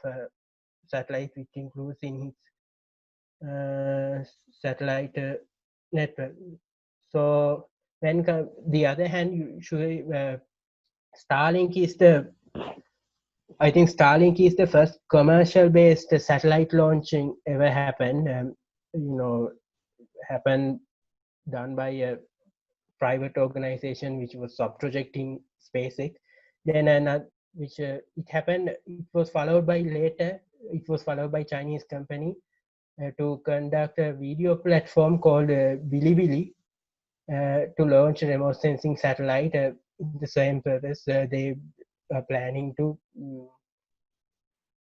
satellite, which includes in his satellite network. So when the other hand, usually Starlink is I think Starlink is the first commercial-based satellite launching ever happened. Happened done by a private organization which was subprojecting SpaceX. Then which it happened. It was followed by later. It was followed by Chinese company to conduct a video platform called Bilibili to launch a remote sensing satellite. The same purpose. They are planning to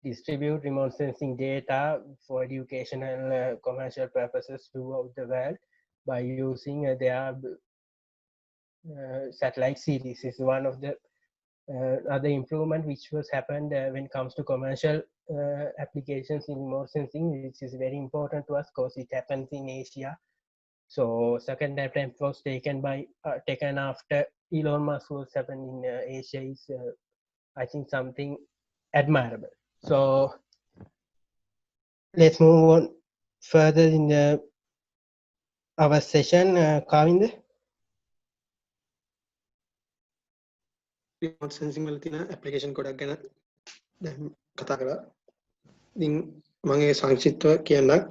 distribute remote sensing data for educational commercial purposes throughout the world by using their satellite series. Is one of the other improvement which was happened when it comes to commercial applications in remote sensing, which is very important to us because it happens in Asia. So second attempt was taken after Elon Musk was happened in Asia is I think something admirable. So let's move on further in our session. Kavind? remote sensing වල තියෙන application ගොඩක් ගැන දැන් කතා කරා. ඉතින් මම ඒ සංක්ෂිප්තව කියන්නම්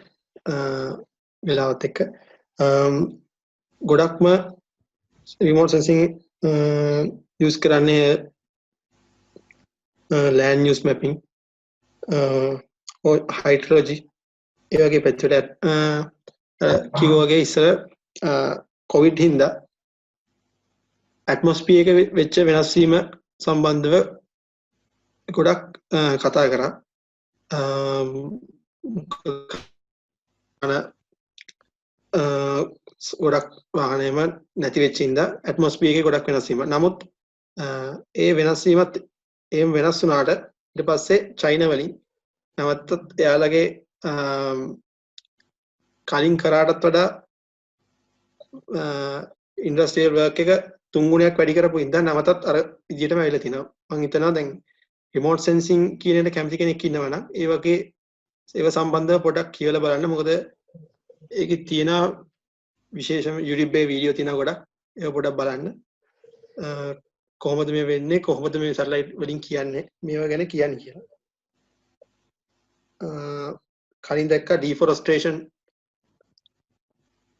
වෙලාවත් එක්ක. ගොඩක්ම remote sensing use කරන්නේ land use mapping or hydrology ඒ වගේ පැත්තට කිව්වා වගේ ඉස්සර කොවිඩ් හින්දා ඇට්මොස්ෆියර් එක වෙච්ච වෙනස් වීම සම්බන්ධව ගොඩක් කතා කරා ගොඩක් වාහනයම නැති වෙච්ච හින්දා ඇට්මොස්ෆියර් එකේ ගොඩක් වෙනස් වීම. නමුත් ඒ වෙනස් වීමත් එහෙම වෙනස් වුණාට ඊට පස්සේ චයිනා වලින් නැවතත් එයාලගේ කලින් කරාටත් වඩා ඉන්ඩස්ට්‍රියල් වර්ක් එක 3 ගුණයක් වැඩි කරපු හින්දා නැවතත් අර විදිහටම ඇවිල්ලා තිනවා. මම හිතනවා දැන් රිමෝට් සෙන්සිං කියන එක කැමති කෙනෙක් ඉන්නවා නම් ඒ වගේ ඒව සම්බන්ධව පොඩක් කියවලා බලන්න. මොකද ඒකේ තියෙන විශේෂම YouTube එකේ වීඩියෝ තියෙනවා ගොඩක්. ඒක පොඩක් බලන්න. කොහොමද මේ වෙන්නේ, කොහොමද මේ සැටලයිට් වලින් කියන්නේ මේවා ගැන කියන්නේ කියලා. කලින් දැක්ක ඩිෆොරස්ට්‍රේෂන්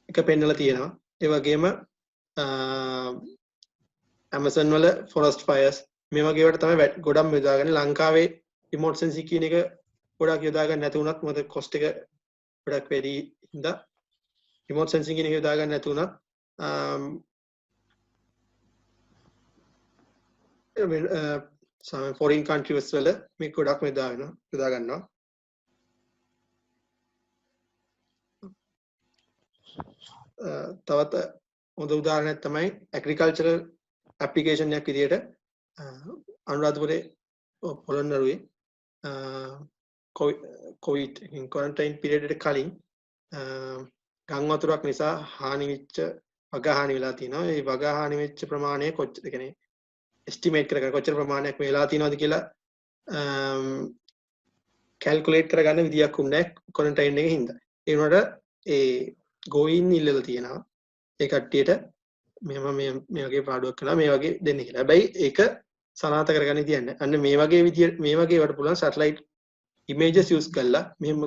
එක පෙන්නලා තියෙනවා. ඒ වගේම Amazon වල forest fires මේ වගේ ඒවාට තමයි ගොඩක් යොදාගන්නේ. ලංකාවේ remote sensing කියන එක ගොඩක් යොදා ගන්න නැති වුණත් මොකද cost එක ගොඩක් වැඩි හින්දා remote sensing කියන එක යොදා ගන්න නැති වුණත් foreign countries වල මේ ගොඩක් යොදා ගන්නවා. තවත් හොඳ උදාහරණයක් තමයි agricultural application එකක් විදියට අනුරාධපුරේ පොළොන්නරුවේ කොවිඩ් quarantine period එකට කලින් ගම් වතුරක් නිසා හානි වෙච්ච වගා හානි වෙලා තියෙනවා. ඒ වගා හානි වෙච්ච ප්‍රමාණය කොච්චර කියන්නේ estimate කරගන්න කොච්චර ප්‍රමාණයක් වෙලා තියෙනවද කියලා calculate කරගන්න විදියක් උන්නේ quarantine එකේ හින්දා. ඒ වුණාට ඒ ගෝයින් ඉල්ලලා තියෙනවා ඒ කට්ටියට මෙහෙම මේ වගේ පාඩුවක් කරනවා මේ වගේ දෙන්න කියලා. හැබැයි ඒක සනාථ කරගන්න කියන්නේ. අන්න මේ වගේ විදිය මේ වගේ වට පුළුවන් සැටලයිට් ඉමේජස් යූස් කරලා මෙහෙම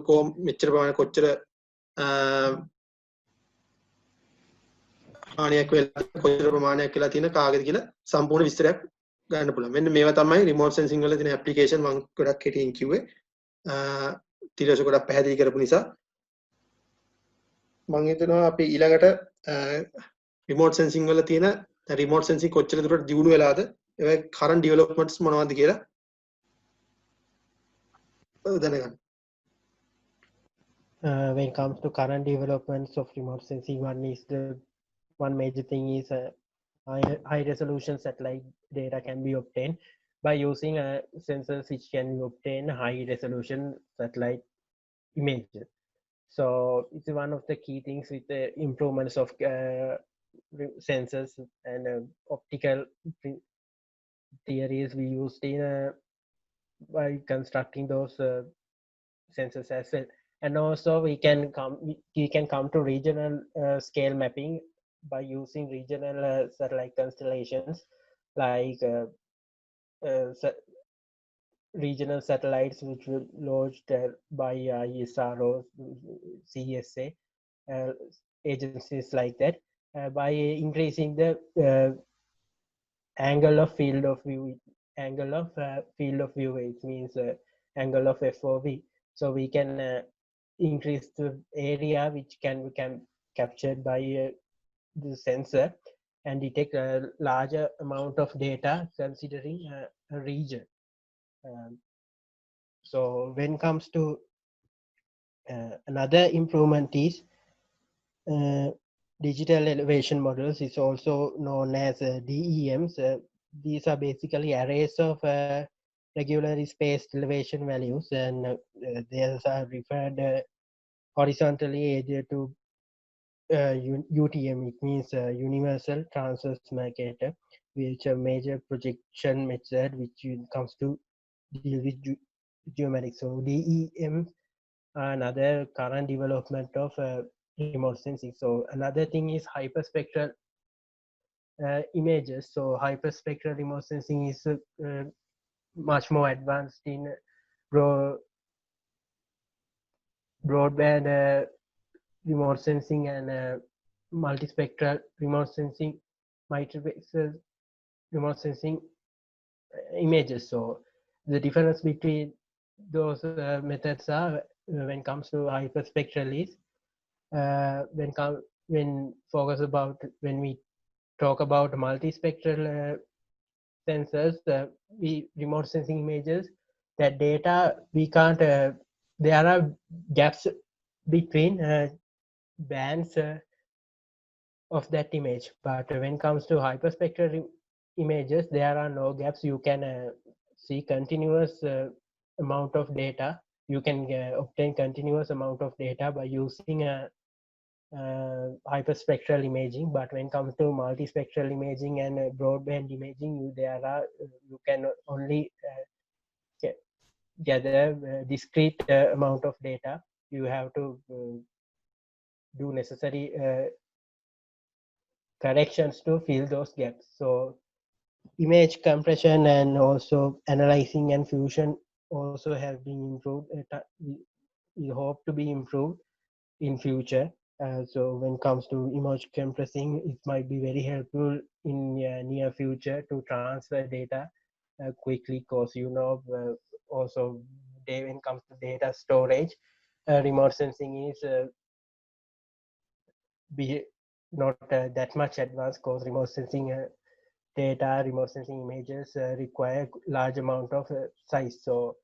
මෙච්චර ප්‍රමාණයක් කොච්චර හානියක් වෙලා කොච්චර ප්‍රමාණයක් කියලා තියෙන කාගෙද කියලා සම්පූර්ණ විස්තරයක් ගන්න පුළුවන්. මෙන්න මේවා තමයි රිමෝට් සෙන්සිං වල තියෙන ඇප්ලිකේෂන් මම ගොඩක් කෙටියෙන් කිව්වේ. ඊට ගොඩක් පැහැදිලි කරපු නිසා මම හිතනවා අපි ඊළඟට රිමෝට් සෙන්සිං වල තියෙන රිමෝට් සෙන්සිං කොච්චර දුරට දියුණු වෙලාද ඒ කරන්ට් ඩෙවලොප්මන්ට්ස් මොනවද කියලා දැනගන්න. When it comes to current developments of remote sensing, one major thing is high resolution satellite data can be obtained by using sensors which can obtain high resolution satellite images. So it's one of the key things with the improvements of sensors and optical theories we used in by constructing those sensors as well. And also we can come to regional scale mapping by using regional satellite constellations like regional satellites which were launched by ISRO, CSA, agencies like that, by increasing the angle of field of view. Angle of field of view, it means angle of FOV. So we can increase the area which can be captured by the sensor and detect a larger amount of data considering a region. So when it comes to another improvement is digital elevation models, is also known as DEMs. These are basically arrays of regularly spaced elevation values, and these are referred horizontally either to UTM, it means Universal Transverse Mercator, which a major projection method which comes to deal with geomatics. So DEM are another current development of remote sensing. So another thing is hyperspectral images. So hyperspectral remote sensing is much more advanced in broadband remote sensing and multispectral remote sensing multiplexer remote sensing images. So the difference between those methods are when it comes to hyperspectral is when focus about when we talk about multispectral sensors, we remote sensing images, that data we can't. There are gaps between bands of that image, but when it comes to hyperspectral images, there are no gaps. You can see continuous amount of data. You can obtain continuous amount of data by using hyperspectral imaging. But when it comes to multispectral imaging and broadband imaging, you can only gather discrete amount of data. You have to do necessary corrections to fill those gaps. So image compression and also analyzing and fusion also have been improved. We hope to be improved in future. So when it comes to image compressing, it might be very helpful in near future to transfer data quickly, because also when it comes to data storage, remote sensing is be not that much advanced, because remote sensing remote sensing images require large amount of size. So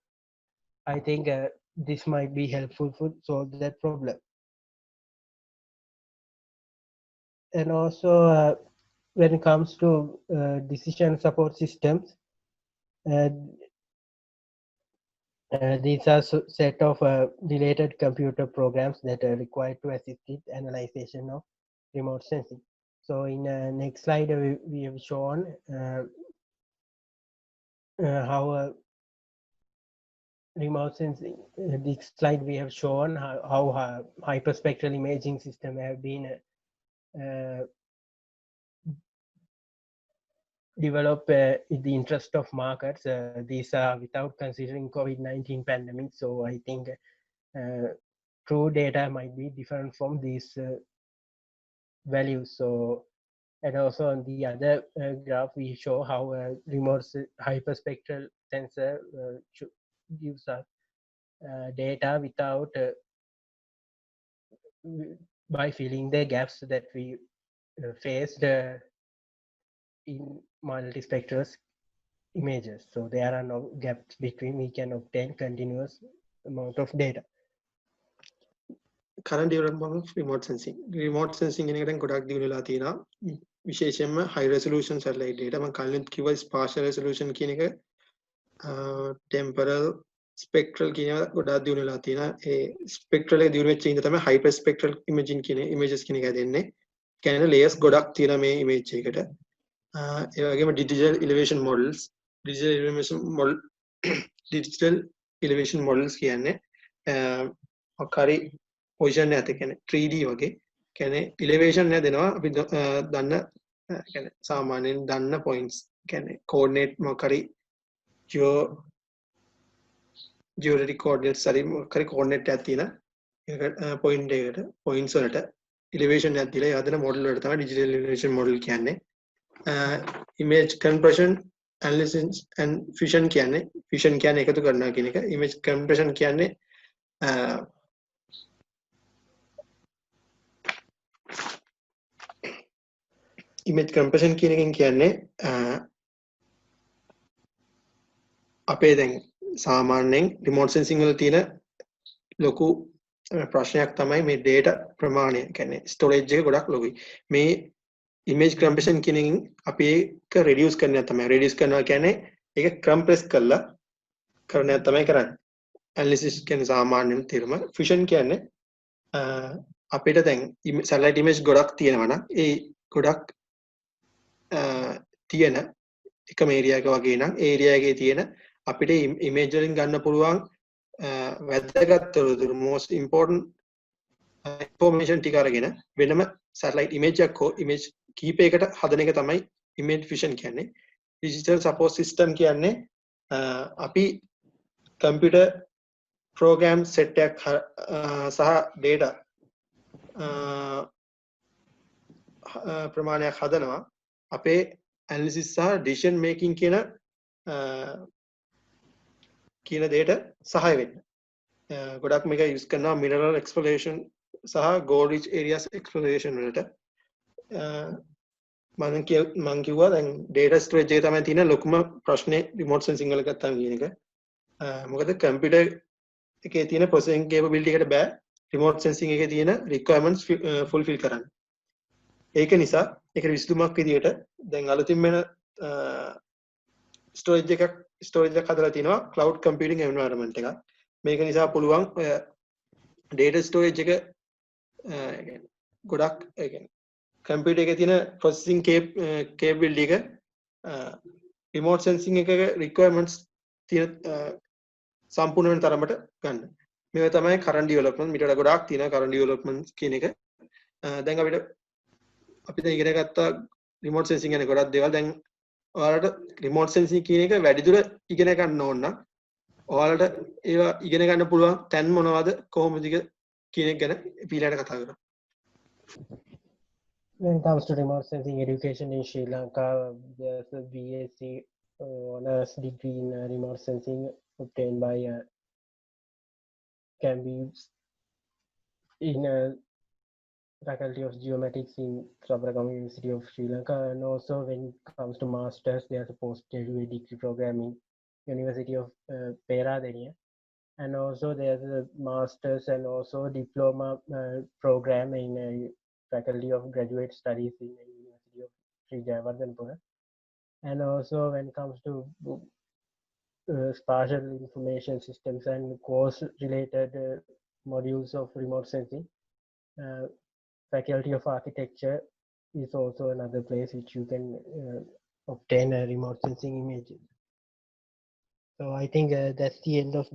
I think this might be helpful for solve that problem. And also when it comes to decision support systems, uh, these are set of related computer programs that are required to assist with analyzation of remote sensing. So in next slide, we have shown how remote sensing. This slide we have shown how hyperspectral imaging system have been developed in the interest of markets. These are without considering COVID-19 pandemic. So I think true data might be different from these values. So, and also on the other graph, we show how remote hyperspectral sensor gives us data without by filling the gaps that we faced in multispectral images. So there are no gaps between, we can obtain continuous amount of data. Current development of remote sensing. Remote sensing එක දැන් ගොඩක් දියුණු වෙලා තියෙනවා. විශේෂයෙන්ම high resolution satellite data. මම කලින් කිව්වා spatial resolution කියන එක temporal spectral කියන ඒවා ගොඩක් දියුණු වෙලා තියෙනවා. ඒ spectral එක දියුණු වෙච්ච ඉඳ තමයි hyperspectral imaging කියන images කියන එක හැදෙන්නේ. කියන්නේ layers ගොඩක් තියෙනවා මේ image එකකට. ඒ වගේම digital elevation models digital elevation models කියන්නේ මොකරි position එක කියන්නේ 3D වගේ කියන්නේ elevation එක දෙනවා අපි දන්න කියන්නේ සාමාන්‍යයෙන් දන්න points කියන්නේ coordinate මොකරි geodetic coordinates හරි මොකරි coordinate එකක් තියෙන point එකකට points වලට elevation එකක් දීලා ඒ හදන model වලට තමයි digital elevation model කියන්නේ. Image compression, analysis and fusion කියන්නේ එකතු කරනවා කියන එක. Image compression කියන්නේ image compression කියන එකෙන් කියන්නේ අපේ දැන් සාමාන්‍යයෙන් remote sensing වල තියෙන ලොකු ප්‍රශ්නයක් තමයි මේ data ප්‍රමාණය. කියන්නේ storage එක ගොඩක් ලොකුයි. මේ image compression කියන එකෙන් අපි ඒක reduce කරනවා තමයි. reduce කරනවා කියන්නේ ඒක compress කරලා කරනවා තමයි කරන්නේ. analysis කියන්නේ සාමාන්‍යයෙන් තේරුම. fusion කියන්නේ අපිට දැන් satellite image ගොඩක් තියෙනවා නම් ඒ ගොඩක් තියෙන එකම area එක වගේ නම් ඒ area එකේ තියෙන අපිට image වලින් ගන්න පුළුවන් වැදගත් තොරතුරු most important information ටික අරගෙන වෙනම satellite image එකක් හෝ image කීපයකට හදන එක තමයි image fusion කියන්නේ. digital support system කියන්නේ අපි computer program set එකක් සහ data ප්‍රමාණයක් හදනවා. අපේ analysis සහ decision making කියන දෙයට සහාය වෙන්න. ගොඩක් මේක use කරනවා mineral exploration සහ gold rich areas exploration වලට. මම කිව්වා දැන් data storage එකේ තමයි තියෙන ලොකුම ප්‍රශ්නේ remote sensing වල ගත්තාම කියන එක. මොකද computer එකේ තියෙන processing capability එකට බෑ remote sensing එකේ තියෙන requirements fulfill කරන්න. ඒක නිසා ඒකට විසඳුමක් විදියට දැන් අලුතින් වෙන storage එකක් හදලා තිනවා cloud computing environment එකක්. මේක නිසා පුළුවන් data storage එක ගොඩක් ඒ කියන්නේ computer එකේ තියෙන processing capability එක remote sensing එකක requirements තියෙන සම්පූර්ණ වෙන තරමට ගන්න. මේවා තමයි current development. මීට වඩා ගොඩාක් තියෙනවා current development කියන එක. දැන් අපි දැන් ඉගෙන ගත්තා remote sensing ගැන ගොඩක් දේවල්. දැන් ඔයාලට remote sensing කියන එක වැඩිදුර ඉගෙන ගන්න ඕන නම් ඔයාලට ඒවා ඉගෙන ගන්න පුළුවන් තැන් මොනවද කොහොමද කියන එක ගැන ඊළඟට කතා කරමු. When it comes to remote sensing education in Sri Lanka, there's a BSc honors degree in remote sensing obtained by can be in Faculty of Geomatics in Sabaragaon University of Sri Lanka, and also when it comes to masters, there's a postgraduate degree program in University of Peradeniya, and also there's a masters and also diploma program in Faculty of Graduate Studies in the University of Sri Jayawardhanapura. And also when it comes to spatial information systems and course related modules of remote sensing, Faculty of Architecture is also another place which you can obtain a remote sensing images. So I think that's the end of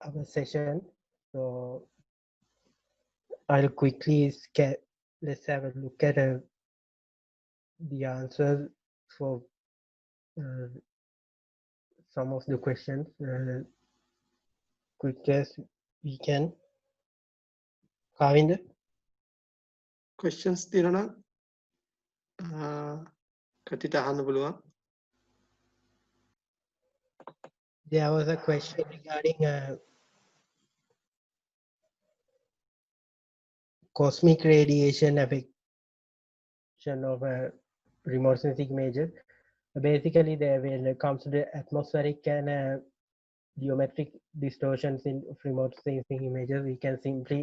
our session. So I'll quickly let's have a look at the answers for some of the questions quick as we can. Kavinder? Questions තියෙනවා කටිට අහන්න පුළුවන්. There was a question regarding cosmic radiation affection of remote sensing images. Basically, when it comes to the atmospheric and geometric distortions in remote sensing images, we can simply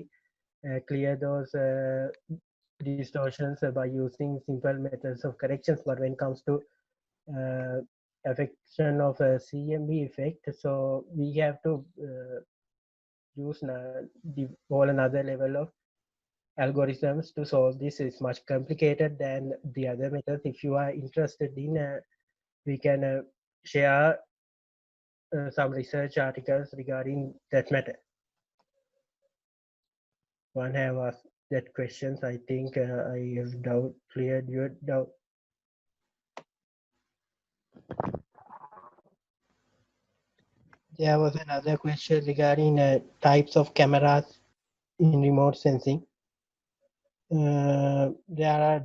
clear those distortions by using simple methods of corrections. But when it comes to affection of a CMB effect, so we have to use whole another level of algorithms to solve this. Is much complicated than the other methods. If you are interested in, we can share some research articles regarding that matter. One have asked that questions. I think I have cleared your doubt. There was another question regarding types of cameras in remote sensing. There are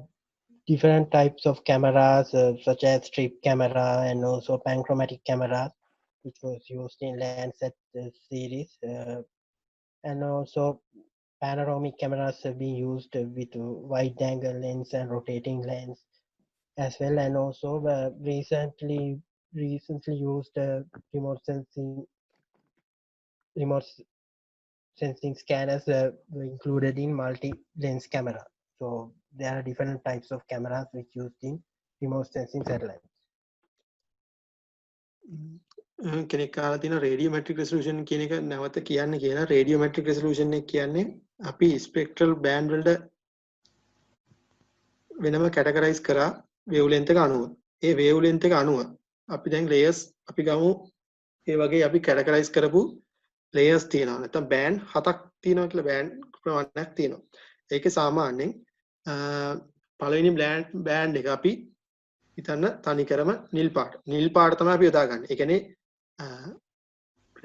different types of cameras such as strip camera and also panchromatic cameras, which was used in Landsat series, and also panoramic cameras have been used with wide angle lens and rotating lens as well, and also recently used remote sensing scanners were included in multi-lens camera. So there are different types of cameras which used in remote sensing satellites. කෙනෙක් අහලා තියෙන රේඩියෝමැට්‍රික් resolution කියන එක නැවත කියන්න කියලා. රේඩියෝමැට්‍රික් resolution එක කියන්නේ අපි ස්පෙක්ට්‍රල් බෑන්ඩ් වලට වෙනම කැටගරයිස් කරා වේව්ලෙන්ත් එක අනුව. ඒ වේව්ලෙන්ත් එක අනුව අපි දැන් ලේයර්ස් අපි ගමු ඒ වගේ අපි කැටගරයිස් කරපු ලේයර්ස් තියෙනවා. නැත්නම් බෑන්ඩ් 7ක් තියෙනවා කියලා බෑන්ඩ් ප්‍රමාණයක් තියෙනවා. ඒකේ සාමාන්‍යයෙන් පළවෙනි බෑන්ඩ් එක අපි හිතන්න තනිකරම නිල් පාට. නිල් පාට තමයි අපි යොදාගන්නේ. ඒ කියන්නේ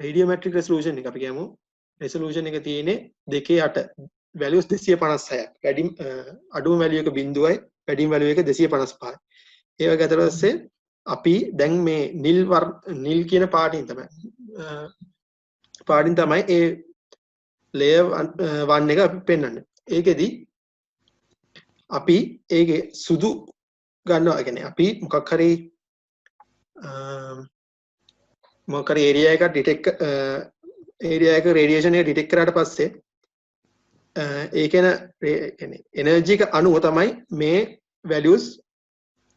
රේඩියෝමැට්‍රික් රෙසලූෂන් එක අපි කියමු රෙසලූෂන් එක තියෙන්නේ 2.8 values 256ක්. වැඩිම අඩුම value එක 0යි වැඩිම value එක 255යි. ඒ වගේ අතර පස්සේ අපි දැන් මේ නිල් කියන පාටින් තමයි ඒ layer 1 එක අපි පෙන්වන්නේ. ඒකෙදි අපි ඒකේ සුදු ගන්නවා. කියන්නේ අපි මොකක් හරි area එකක් ඩිටෙක්ට් area එක රේඩියේෂන් එක ඩිටෙක්ට් කරාට පස්සේ ඒකේන කියන්නේ එනර්ජි එක අණුව තමයි මේ values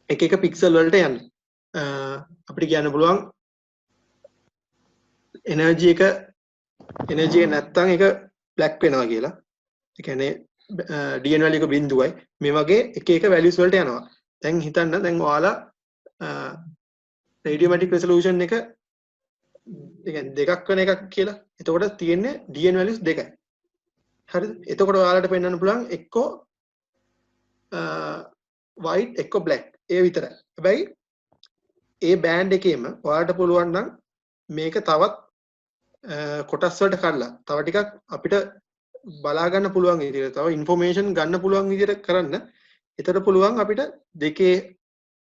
එක පික්සල් වලට යන්නේ. අපිට කියන්න පුළුවන් එනර්ජි එක නැත්තම් ඒක බ්ලැක් වෙනවා කියලා. ඒ කියන්නේ DN value එක බිඳුවයි මේ වගේ එක values වලට යනවා. දැන් හිතන්න දැන් ඔයාලා radiometric resolution එක දෙකක් වෙන එකක් කියලා. එතකොට තියෙන්නේ DN values දෙකයි. හරිද? එතකොට ඔයාලට පෙන්වන්න පුළුවන් එක්කෝ white එක්කෝ black. ඒ විතරයි. හැබැයි ඒ බෑන්ඩ් එකේම ඔයාලට පුළුවන් නම් මේක තවත් කොටස් වලට කඩලා තව ටිකක් අපිට බලා ගන්න පුළුවන් විදිහට තව ইনফরমේෂන් ගන්න පුළුවන් විදිහට කරන්න. එතකොට පුළුවන් අපිට දෙකේ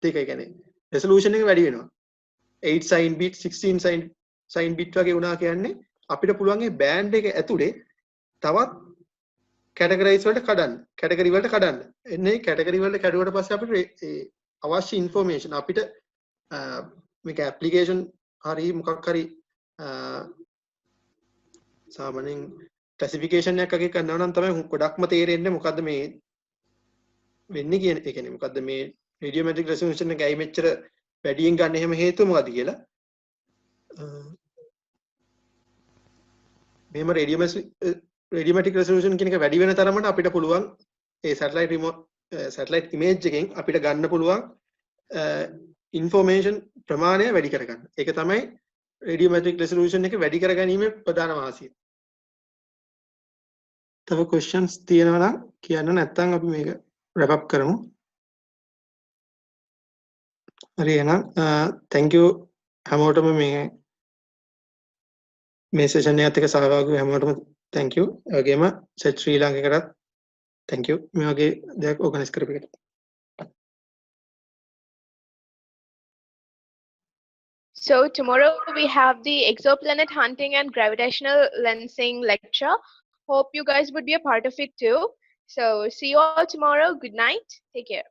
කියන්නේ resolution එක වැඩි වෙනවා. 8 sin bit 16 sin bit වගේ වුණා කියන්නේ අපිට පුළුවන් මේ බෑන්ඩ් එක ඇතුලේ තවත් කැටගරිස් වලට කඩන්න. කැටගරි වලට කඩන්න. එන්නේ කැටගරි වලට කැඩුවට පස්සේ අපිට අවශ්‍ය ইনফরমේෂන් අපිට මේක ඇප්ලිකේෂන් හරි මොකක් හරි සාමාන්‍යයෙන් ක්ලාසිෆිකේෂන් එකක් වගේ කරනවා නම් තමයි ගොඩක්ම තේරෙන්නේ මොකද්ද මේ වෙන්නේ කියන එක. කියන්නේ මොකද්ද මේ රේඩියෝමැට්‍රික් රෙසොලුෂන් එක ඇයි මෙච්චර වැඩියෙන් ගන්න එහෙම හේතුව මොකද්ද කියලා. මෙහෙම රේඩියෝමැට්‍රික් රෙසොලුෂන් කියන එක වැඩි වෙන තරමට අපිට පුළුවන් ඒ සැටලයිට් ඉමේජ් එකෙන් අපිට ගන්න පුළුවන් ඉන්ෆෝමේෂන් ප්‍රමාණය වැඩි කරගන්න. ඒක තමයි රේඩියෝමැට්‍රික් රෙසොලුෂන් එක වැඩි කරගැනීමේ ප්‍රධාන වාසිය. තව questions තියෙනවා නම් කියන්න, නැත්නම් අපි මේක wrap up කරමු. හරි එහෙනම් thank you හැමෝටම මේ session එකත් එක්ක සහභාගී වෙ හැමෝටම thank you. ඒ වගේම set ශ්‍රී ලංකාවකටත් thank you. මේ වගේ දෙයක් organize කරපෙකට. So tomorrow we have the exoplanet hunting and gravitational lensing lecture. Hope you guys would be a part of it too. So see you all tomorrow. Good night. Take care.